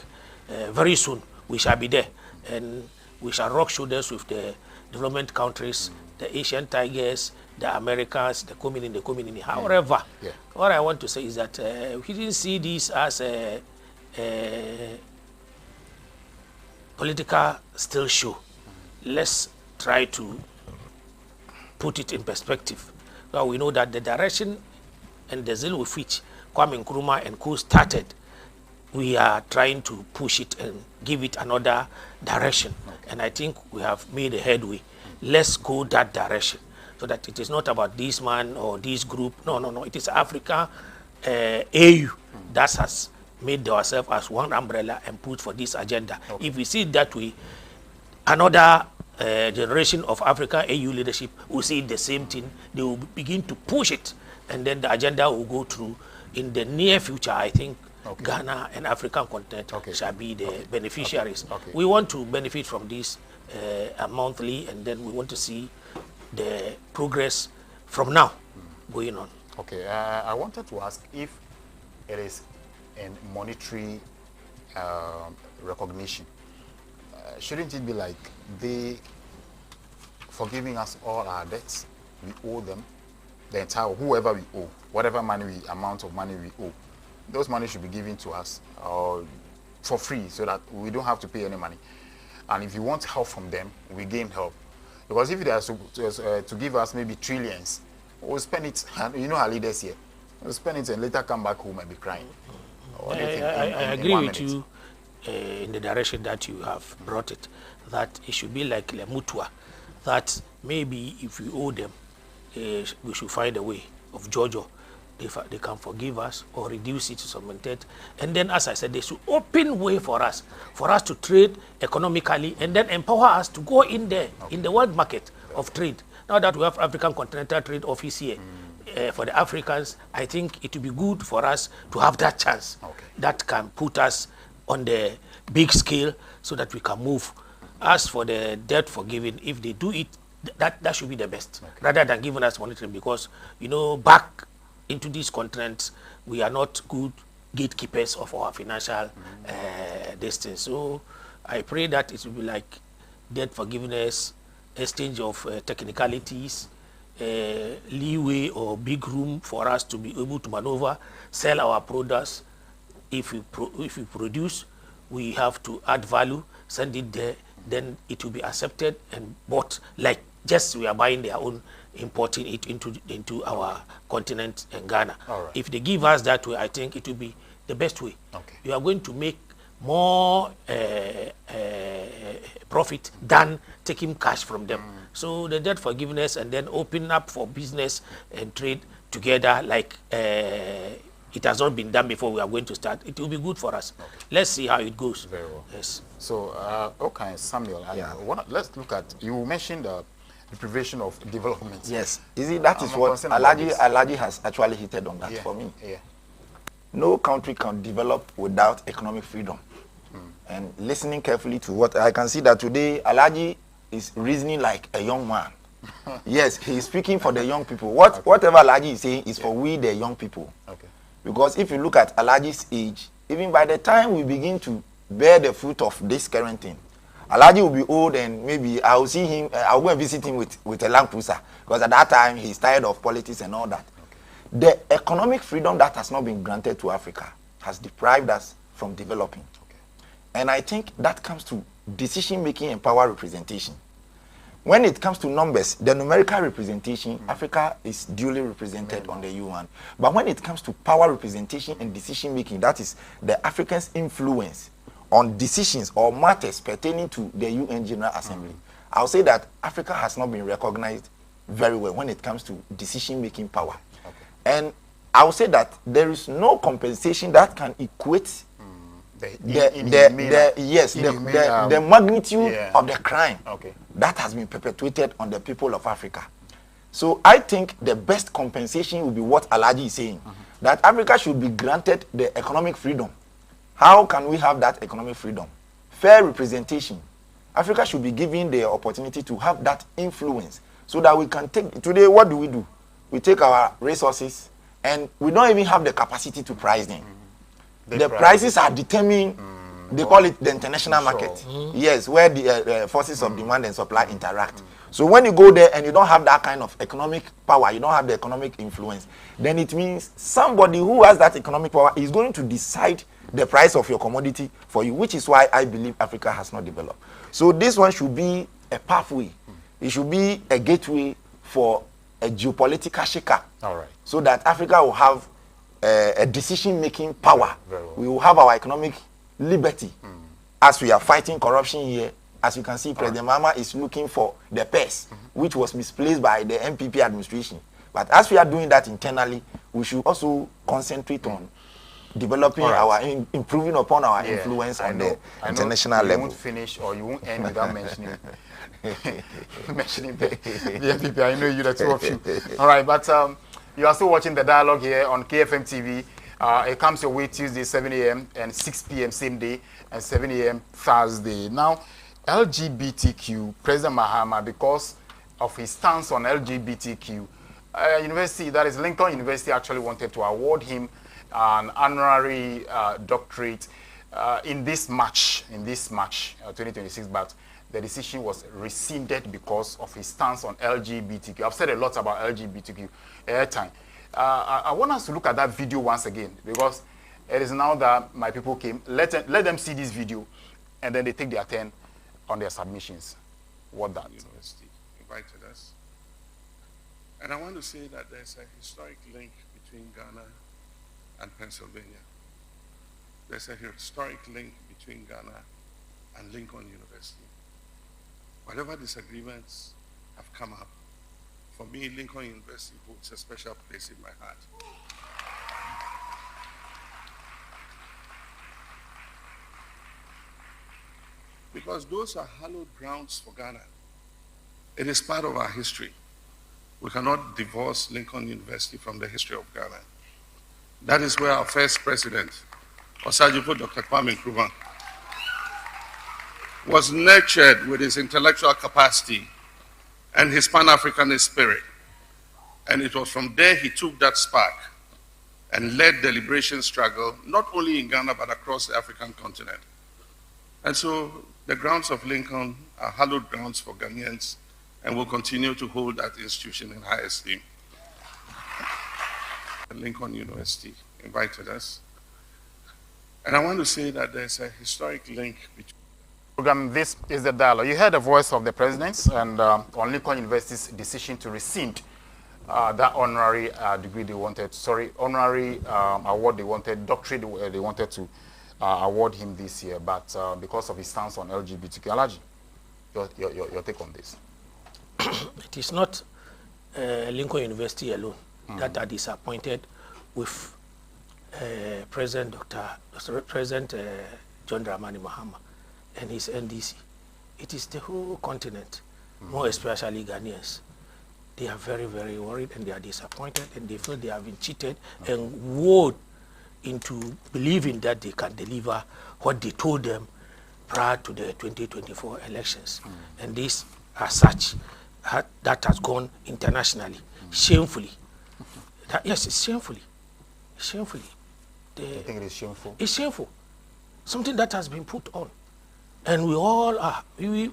very soon we shall be there and we shall rock shoulders with the development countries, the Asian tigers, the Americas, the community. However, what I want to say is that we didn't see this as a political still show. Let's try to put it in perspective. Well, we know that the direction and the zeal with which Kwame Nkrumah and co started, we are trying to push it and give it another direction. And I think we have made a headway. Let's go that direction so that it is not about this man or this group. No. It is Africa, AU that has made ourselves as one umbrella and put for this agenda. If we see it that way, another generation of Africa AU leadership will see the same thing. They will begin to push it, and then the agenda will go through. In the near future, I think Ghana and African continent shall be the beneficiaries. We want to benefit from this monthly, and then we want to see the progress from now going on. Okay, I wanted to ask if it is in monetary recognition. Shouldn't it be like they forgiving us all our debts? We owe them, the entire, whoever we owe, whatever amount of money we owe, those money should be given to us for free, so that we don't have to pay any money. And if you want help from them, we gain help. Because if they are to give us maybe trillions, we'll spend it, you know our leaders here, we'll spend it and later come back home and be crying. I agree with you in the direction that you have brought it, that it should be like Le Mutua, that maybe if we owe them, we should find a way of Jojo. They can forgive us or reduce it to some extent. And then, as I said, they should open way for us to trade economically, and then empower us to go in there, in the world market of trade. Now that we have African Continental Trade Office here, for the Africans, I think it would be good for us to have that chance that can put us on the big scale so that we can move. As for the debt forgiving, if they do it, that should be the best, rather than giving us monetary, because, you know, back into these continents, we are not good gatekeepers of our financial destiny. So I pray that it will be like debt forgiveness, exchange of technicalities, leeway or big room for us to be able to maneuver, sell our products. If we produce, we have to add value, send it there, then it will be accepted and bought, like just we are buying their own, importing it into our continent and Ghana. If they give us that way, I think it will be the best way. You are going to make more profit than taking cash from them. So the debt forgiveness, and then open up for business and trade together, like it has not been done before. We are going to start. It will be good for us. Let's see how it goes. Very well. Yes. So, Samuel, let's look at, you mentioned the deprivation of development. Yes. You see, that is what Alaji has actually hinted on that for me. No country can develop without economic freedom. And listening carefully to what I can see, that today Alaji is reasoning like a young man. Yes, he is speaking for the young people. Whatever Alaji is saying is for we, the young people. Because if you look at Alaji's age, even by the time we begin to bear the fruit of this current thing, Alaji will be old, and maybe I'll see him, I'll go and visit him with a Land Cruiser, because at that time he's tired of politics and all that. The economic freedom that has not been granted to Africa has deprived us from developing. And I think that comes to decision-making and power representation. When it comes to numbers, the numerical representation, Africa is duly represented on the UN. But when it comes to power representation and decision-making, that is the Africans' influence on decisions or matters pertaining to the UN General Assembly, I'll say that Africa has not been recognized very well when it comes to decision-making power. And I'll say that there is no compensation that can equate the magnitude of the crime that has been perpetuated on the people of Africa. So I think the best compensation will be what Alaji is saying, that Africa should be granted the economic freedom. How can we have that economic freedom? Fair representation. Africa should be given the opportunity to have that influence, so that we can take, today what do? We take our resources and we don't even have the capacity to price them. The prices are determined, they call it the international market. Yes, where the forces of demand and supply interact. So when you go there and you don't have that kind of economic power, you don't have the economic influence, then it means somebody who has that economic power is going to decide the price of your commodity for you, which is why I believe Africa has not developed. So this one should be a pathway. It should be a gateway for a geopolitical shake-up, so that Africa will have a decision-making power. We will have our economic liberty. As we are fighting corruption here, as you can see, President Mahama is looking for the purse, which was misplaced by the MPP administration. But as we are doing that internally, we should also concentrate on developing improving upon our influence on the international level. You won't finish or you won't end without mentioning mentioning the MPP. I know you, the two of you. All right, but you are still watching the dialogue here on KFM TV. It comes your way Tuesday 7 a.m. and 6 p.m. same day, and 7 a.m. Thursday. Now, LGBTQ, President Mahama, because of his stance on LGBTQ, university, that is Lincoln University, actually wanted to award him an honorary doctorate in this March 2026, but the decision was rescinded because of his stance on LGBTQ. I've said a lot about LGBTQ airtime. I want us to look at that video once again, because it is now that my people came. Let them see this video, and then they take their turn on their submissions. What that? University invited us. And I want to say that there's a historic link between Ghana and Pennsylvania. There's a historic link between Ghana and Lincoln University. Whatever disagreements have come up, for me, Lincoln University holds a special place in my heart. Because those are hallowed grounds for Ghana. It is part of our history. We cannot divorce Lincoln University from the history of Ghana. That is where our first president, Osagyefo Dr. Kwame Nkrumah, was nurtured with his intellectual capacity and his Pan-Africanist spirit. And it was from there he took that spark and led the liberation struggle, not only in Ghana, but across the African continent. And so the grounds of Lincoln are hallowed grounds for Ghanaians, and will continue to hold that institution in high esteem. Lincoln University invited us. And I want to say that there's a historic link between program. This is the dialogue. You heard the voice of the presidents and on Lincoln University's decision to rescind that honorary degree they wanted, honorary award they wanted, doctorate they wanted to award him this year, but because of his stance on LGBTQ. Alaji, your take on this? It is not Lincoln University alone that are disappointed with President John Dramani Mahama and his NDC. It is the whole continent, more especially Ghanaians. They are very, very worried, and they are disappointed, and they feel they have been cheated and wooed into believing that they can deliver what they told them prior to the 2024 elections. And this, as such, that has gone internationally, shamefully. Yes, it's shamefully. Shamefully. You think it is shameful? It's shameful. Something that has been put on. And we all are. We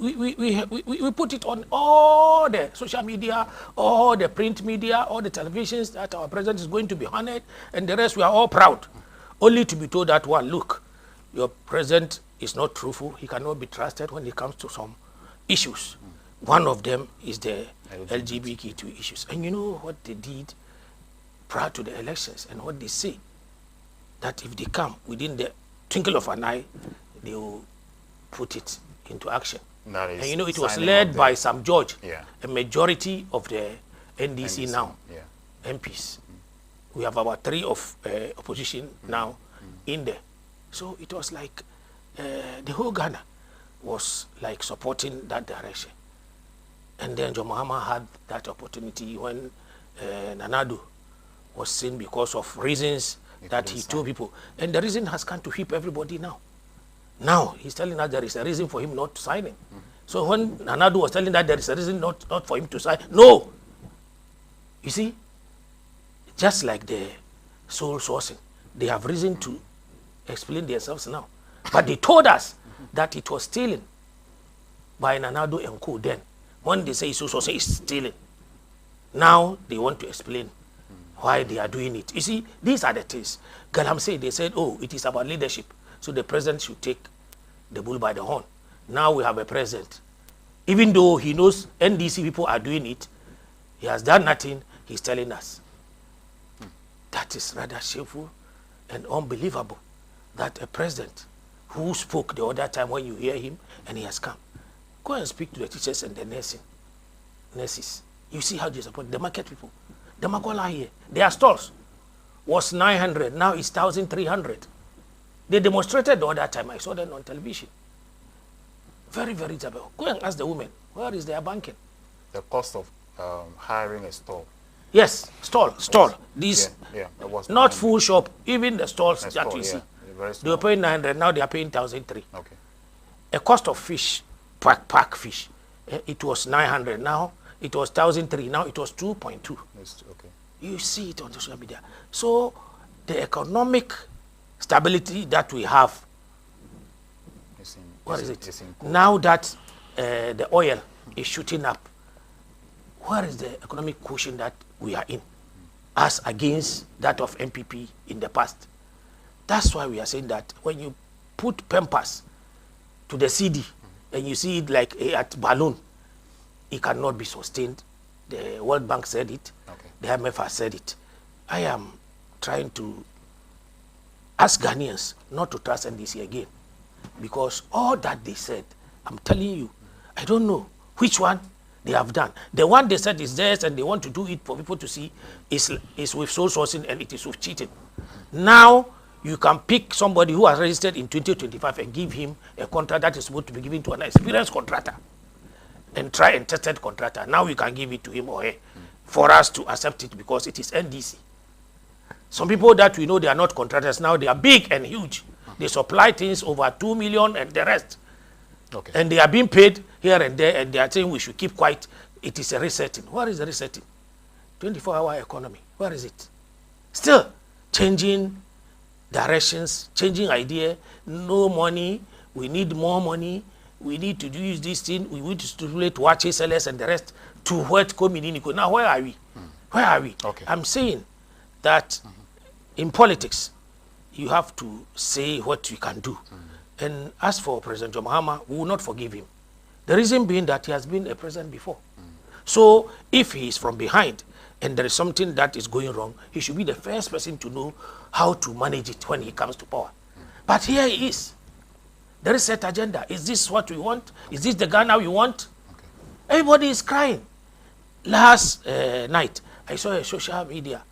put it on all the social media, all the print media, all the televisions that our president is going to be honored, and the rest we are all proud. Only to be told that, well, look, your president is not truthful. He cannot be trusted when it comes to some issues. One of them is the LGBTQ issues. And you know what they did prior to the elections and what they say? That if they come within the twinkle of an eye, they will put it into action. And you know, it was led by some judge, a majority of the NDC now, MPs. We have about 3 of opposition now in there. So it was like the whole Ghana was like supporting that direction. And then John Mahama had that opportunity when Nanado was seen because of reasons that he told people. And the reason has come to whip everybody now. Now he's telling us there is a reason for him not signing. So when Nanado was telling that there is a reason not for him to sign, no. You see, just like the soul sourcing, they have reason to explain themselves now. But they told us that it was stealing by Nanado and Co. Then, when they say soul sourcing is stealing, now they want to explain why they are doing it. You see, these are the things. Galamsey, they said, oh, it is about leadership. So the president should take the bull by the horn. Now we have a president. Even though he knows NDC people are doing it, he has done nothing, he's telling us. That is rather shameful and unbelievable that a president who spoke the other time when you hear him and he has come. Go and speak to the teachers and the nurses. You see how disappointed, the market people, the Makola here, they are stalls. was 900, now it's 1,300. They demonstrated the other time. I saw them on television. Very, very terrible. Go and ask the women, where is their banking? The cost of hiring a store. Yes, stall. These, it was not full shop, even the stalls that store, you see. They were small. paying 900, now they are paying 1,300. Okay. A cost of fish, pack fish, it was 900, now it was 1,300, now it was 2.2. Okay. You see it on social media. So the economic stability that we have, what is it? Now that the oil is shooting up, where is the economic cushion that we are in as against that of MPP in the past? That's why we are saying that when you put Pampers to the CD and you see it like at balloon, it cannot be sustained. The World Bank said it. Okay. The IMF has said it. I am trying to ask Ghanaians not to trust NDC again, because all that they said, I'm telling you, I don't know which one they have done. The one they said is theirs and they want to do it for people to see is with sole sourcing and it is with cheating. Now you can pick somebody who has registered in 2025 and give him a contract that is supposed to be given to an experienced contractor and try and tested contractor. Now you can give it to him or her for us to accept it because it is NDC. Some people that we know they are not contractors now, they are big and huge. They supply things over 2 million and the rest. Okay. And they are being paid here and there, and they are saying we should keep quiet. It is a resetting. Where is the resetting? 24-hour economy. Where is it? Still changing directions, changing idea. No money. We need more money. We need to use this thing. We need to stimulate watches, sellers, and the rest to what community. Now, where are we? Where are we? Okay. I'm saying that in politics, you have to say what you can do. And as for President John Mahama, we will not forgive him. The reason being that he has been a president before. So if he is from behind and there is something that is going wrong, he should be the first person to know how to manage it when he comes to power. But here he is. There is set agenda. Is this what we want? Is this the Ghana we want? Okay. Everybody is crying. Last night, I saw a social media.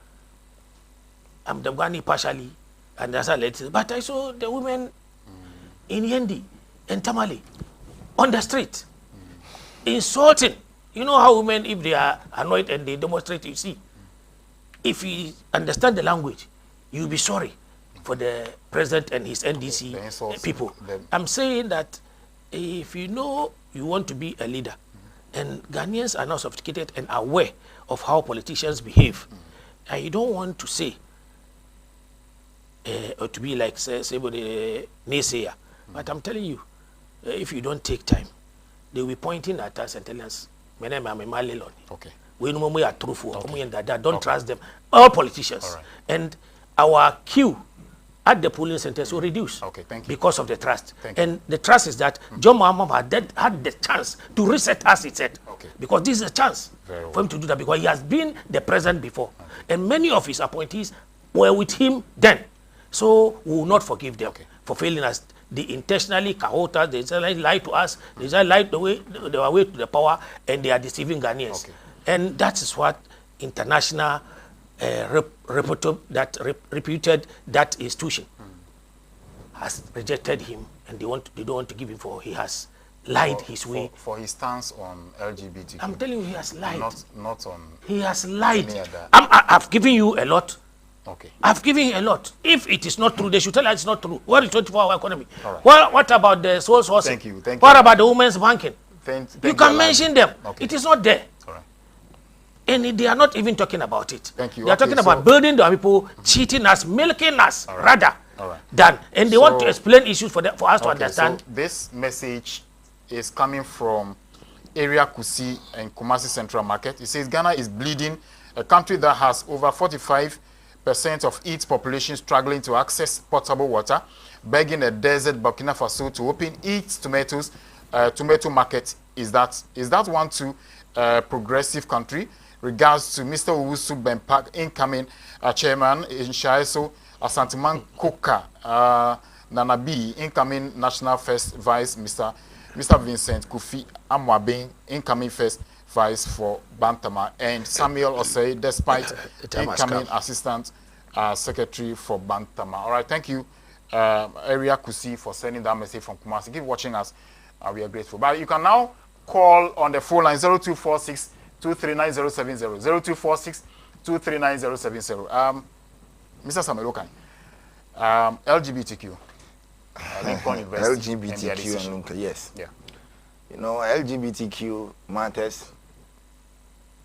I'm the Ghani partially, and that's a later. But I saw the women in Yendi and Tamale on the street insulting. You know how women, if they are annoyed and they demonstrate, you see, if you understand the language, you'll be sorry for the president and his NDC people. I'm saying that if you know you want to be a leader, and Ghanaians are now sophisticated and aware of how politicians behave, and you don't want to say, or to be like, say the naysayer. But I'm telling you, if you don't take time, they will be pointing at us and telling us, okay. We know we are truthful. Don't trust them. All politicians. Right. And our queue at the polling centers will reduce. Okay, thank you. Because of the trust. Thank you. And the trust is that John Mahama had the chance to reset us, he said. Okay. Because this is a chance Very for him to do that, because he has been the president before. And many of his appointees were with him then. So we will not forgive them for failing us. They intentionally cahort us, they intentionally lie to us, they just lie their way to the power, and they are deceiving Ghanaians. Okay. And that is what international reputed that institution has rejected him, and they don't want to give him for he has lied his way. For his stance on LGBT. I'm telling you, he has lied. Not on. He has lied. Any other. I've given you a lot. Okay. I've given you a lot. If it is not true, they should tell us it's not true. What is 24-hour economy? All right. Well, what about the sole sourcing? Thank you. What about the women's banking? Thank You can mention them. Okay. It is not there. All right. And they are not even talking about it. Thank you. They are talking about building the people, cheating us, milking us, rather than. And they want to explain issues for us to understand. So this message is coming from Area Kusi and Kumasi Central Market. It says Ghana is bleeding, a country that has over 45% of its population struggling to access potable water, begging a desert Burkina Faso to open its tomato market. Is that one to progressive country? Regards to Mr. Owusu Bempak, incoming chairman in Shaiso, Asanteman Koka, Nanabi, incoming national first vice, Mr. Vincent Kofi Amwabeng, incoming first vice for Bantama, and Samuel Osei, despite incoming assistant Secretary for Bantama. All right, thank you, Area Kusi, for sending that message from Kumasi. Keep watching us. We are grateful. But you can now call on the phone line 0246 239 0246 239 Mr. Samelokan, LGBTQ. LGBTQ, yes. Yeah. You know, LGBTQ matters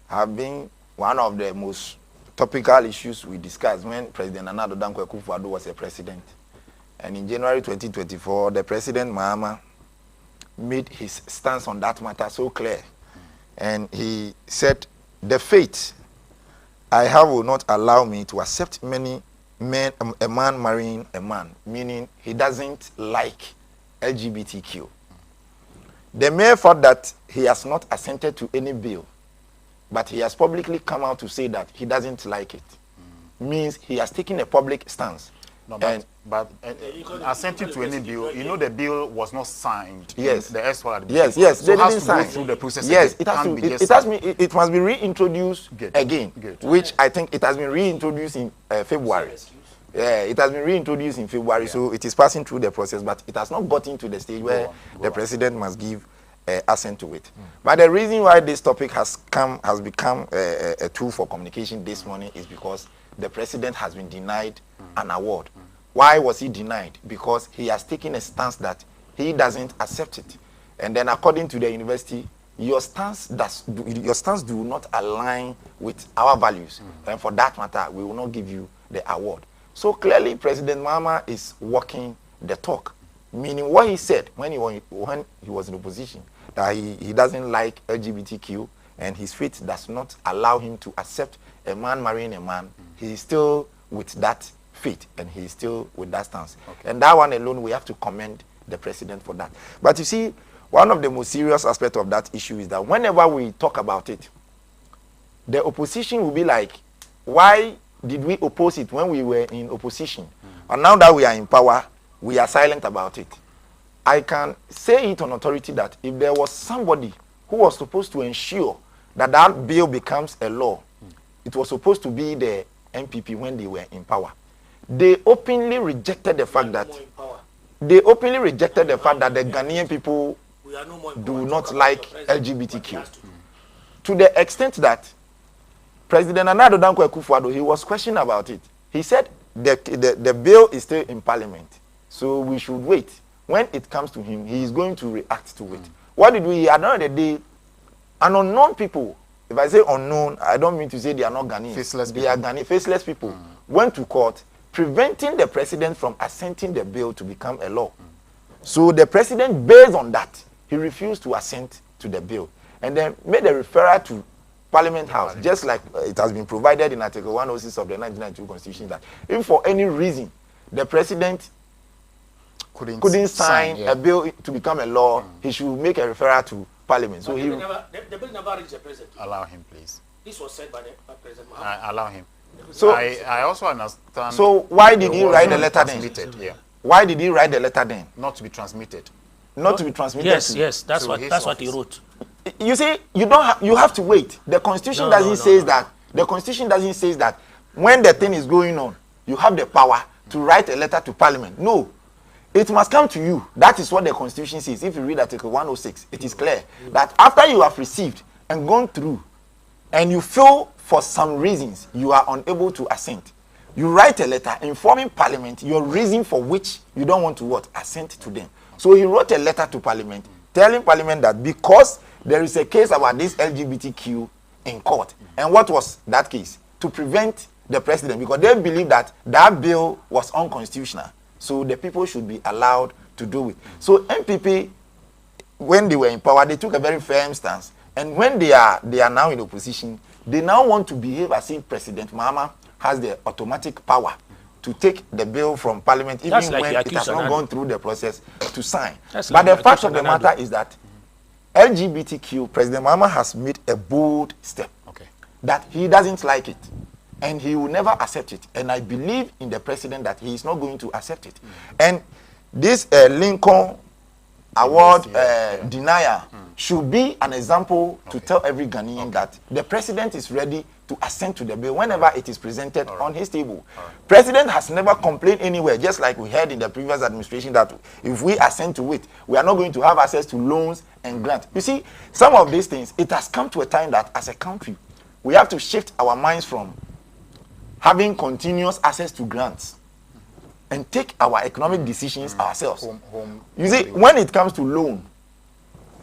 have been one of the most topical issues we discussed when President Nana Addo Dankwa Akufo-Addo was a president. And in January 2024, the President Mahama made his stance on that matter so clear. And he said, the fate I have will not allow me to accept a man marrying a man, meaning he doesn't like LGBTQ. The mere fact that he has not assented to any bill, but he has publicly come out to say that he doesn't like it, means he has taken a public stance. No, but assenting to any bill, you know, the bill was not signed. Yes. The S1. Yes. So they it has didn't to sign. go through the process. Yes, again. it must be reintroduced again, which I think it has been reintroduced in February. Yeah, it has been reintroduced in February, so it is passing through the process, but it has not gotten to the stage where the president must give assent to it. But the reason why this topic has become a tool for communication this morning is because the president has been denied an award. Why was he denied? Because he has taken a stance that he doesn't accept it. And then according to the university, your stance do not align with our values. And for that matter, we will not give you the award. So clearly, President Mahama is walking the talk, meaning what he said when he was in opposition, that he doesn't like LGBTQ and his faith does not allow him to accept a man marrying a man. He is still with that faith and he is still with that stance. Okay. And that one alone, we have to commend the president for that. But you see, one of the most serious aspects of that issue is that whenever we talk about it, the opposition will be like, why did we oppose it when we were in opposition? And now that we are in power, we are silent about it. I can say it on authority that if there was somebody who was supposed to ensure that that bill becomes a law, it was supposed to be the MPP when they were in power. They openly rejected the fact that the Ghanaian people do not like LGBTQ. To the extent that President Nana Addo Dankwa Akufo-Addo, he was questioned about it. He said the bill is still in parliament, so we should wait. When it comes to him, he is going to react to it. What did we hear? At the end of the day, an unknown people, if I say unknown, I don't mean to say they are not Ghanaians. They are Ghanaian, faceless people, went to court, preventing the president from assenting the bill to become a law. So the president, based on that, he refused to assent to the bill and then made a referral to Parliament House, just like it has been provided in Article 106 of the 1992 Constitution, that if for any reason the president couldn't sign a bill to become a law, he should make a referral to Parliament. So the bill never reached the president. Allow him, please. This was said by the President Mahama. Allow him. So I also understand. So why did he write the letter then? Yeah. Why did he write the letter then? Not to be transmitted. Not to be transmitted. Yes, that's what he wrote. You see, you have to wait. The Constitution doesn't say that. The Constitution doesn't say that when the thing is going on, you have the power to write a letter to Parliament. No. It must come to you. That is what the Constitution says. If you read Article 106, it is clear that after you have received and gone through, and you feel for some reasons you are unable to assent, you write a letter informing Parliament your reason for which you don't want to assent to them. So he wrote a letter to Parliament telling Parliament that because there is a case about this LGBTQ in court. And what was that case? To prevent the president, because they believe that that bill was unconstitutional. So the people should be allowed to do it. So MPP, when they were in power, they took a very firm stance. And when they are now in opposition, they now want to behave as if President Mahama has the automatic power to take the bill from Parliament, even when it has not gone through the process to sign. But the fact of the matter is that LGBTQ, President Mahama has made a bold step that he doesn't like it. And he will never accept it. And I believe in the president that he is not going to accept it. And this Lincoln award denier should be an example to tell every Ghanaian that the president is ready to assent to the bill whenever it is presented on his table. President has never complained anywhere, just like we heard in the previous administration that if we assent to it, we are not going to have access to loans and grants. You see, some of these things, it has come to a time that as a country, we have to shift our minds from having continuous access to grants and take our economic decisions ourselves. You see, when it comes to loan,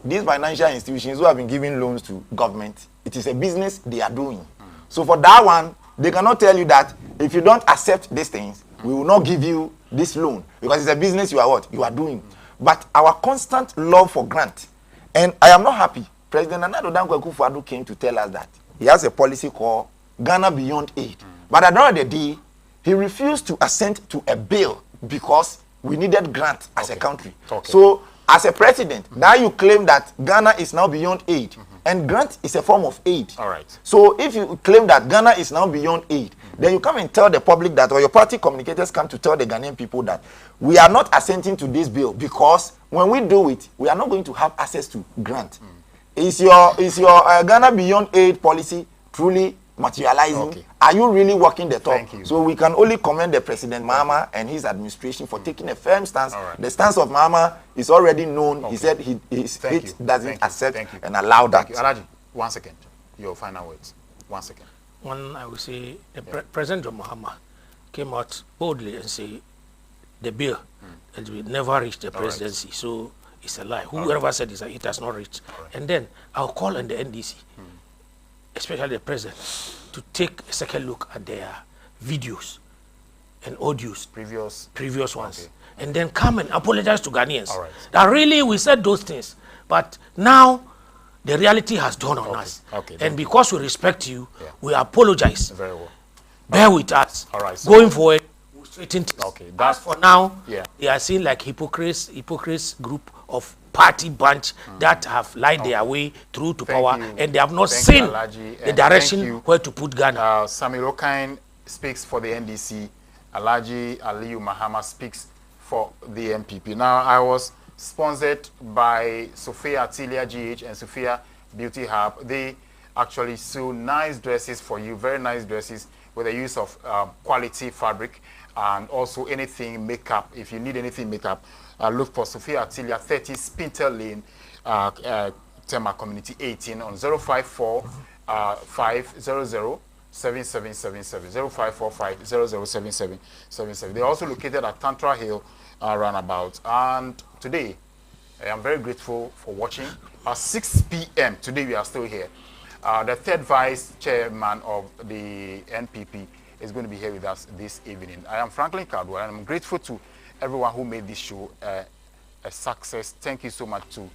these financial institutions who have been giving loans to government, it is a business they are doing. So for that one, they cannot tell you that if you don't accept these things, we will not give you this loan, because it's a business you are what? You are doing. But our constant love for grant, and I am not happy. President Nana Addo Dankwa Akufo-Addo came to tell us that he has a policy called Ghana Beyond Aid. But at the end of the day, he refused to assent to a bill because we needed grant as a country. So as a president, now you claim that Ghana is now beyond aid, and grant is a form of aid. All right. So if you claim that Ghana is now beyond aid, then you come and tell the public that, or your party communicators come to tell the Ghanaian people that we are not assenting to this bill because when we do it, we are not going to have access to grant. Is your Ghana Beyond Aid policy truly materializing? Are you really walking the talk? So we can only commend the President Mahama and his administration for taking a firm stance. The stance of Mahama is already known. He said he doesn't accept and allow that. Alaji, 1 second. Your final words. 1 second. One, I would say, President John Mahama came out boldly and say the bill it will never reach the presidency. So it's a lie. Whoever said this, it has not reached. And then I'll call on the NDC, especially the president, to take a second look at their videos and audios, previous ones, and then come and apologize to Ghanaians. That really we said those things, but now the reality has dawned on us. And because we respect you, we apologize. Very well. Bear with us. Going forward, we'll straighten things. That's for now. They are seen like hypocrites group of party bunch that have lied their way through to power, and they have not seen the direction where to put Ghana. Samuel Okain speaks for the NDC. Alhaji Aliyu Mahama speaks for the MPP. Now, I was sponsored by Sophia Atilia GH and Sophia Beauty Hub. They actually sew nice dresses for you, very nice dresses with the use of quality fabric, and also anything makeup. If you need anything makeup, look for Sophia Atilia, 30 Spinter Lane, Tema Community 18 on 054 500 7777 054 500 7777. They're also located at Tantra Hill roundabout. And today, I am very grateful for watching. At 6 p.m. today, we are still here. The third vice chairman of the NPP is going to be here with us this evening. I am Franklin Cadwell, and I'm grateful to everyone who made this show a success. Thank you so much to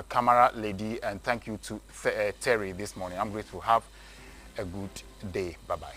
camera lady, and thank you to Terry this morning. I'm grateful. Have a good day. Bye-bye.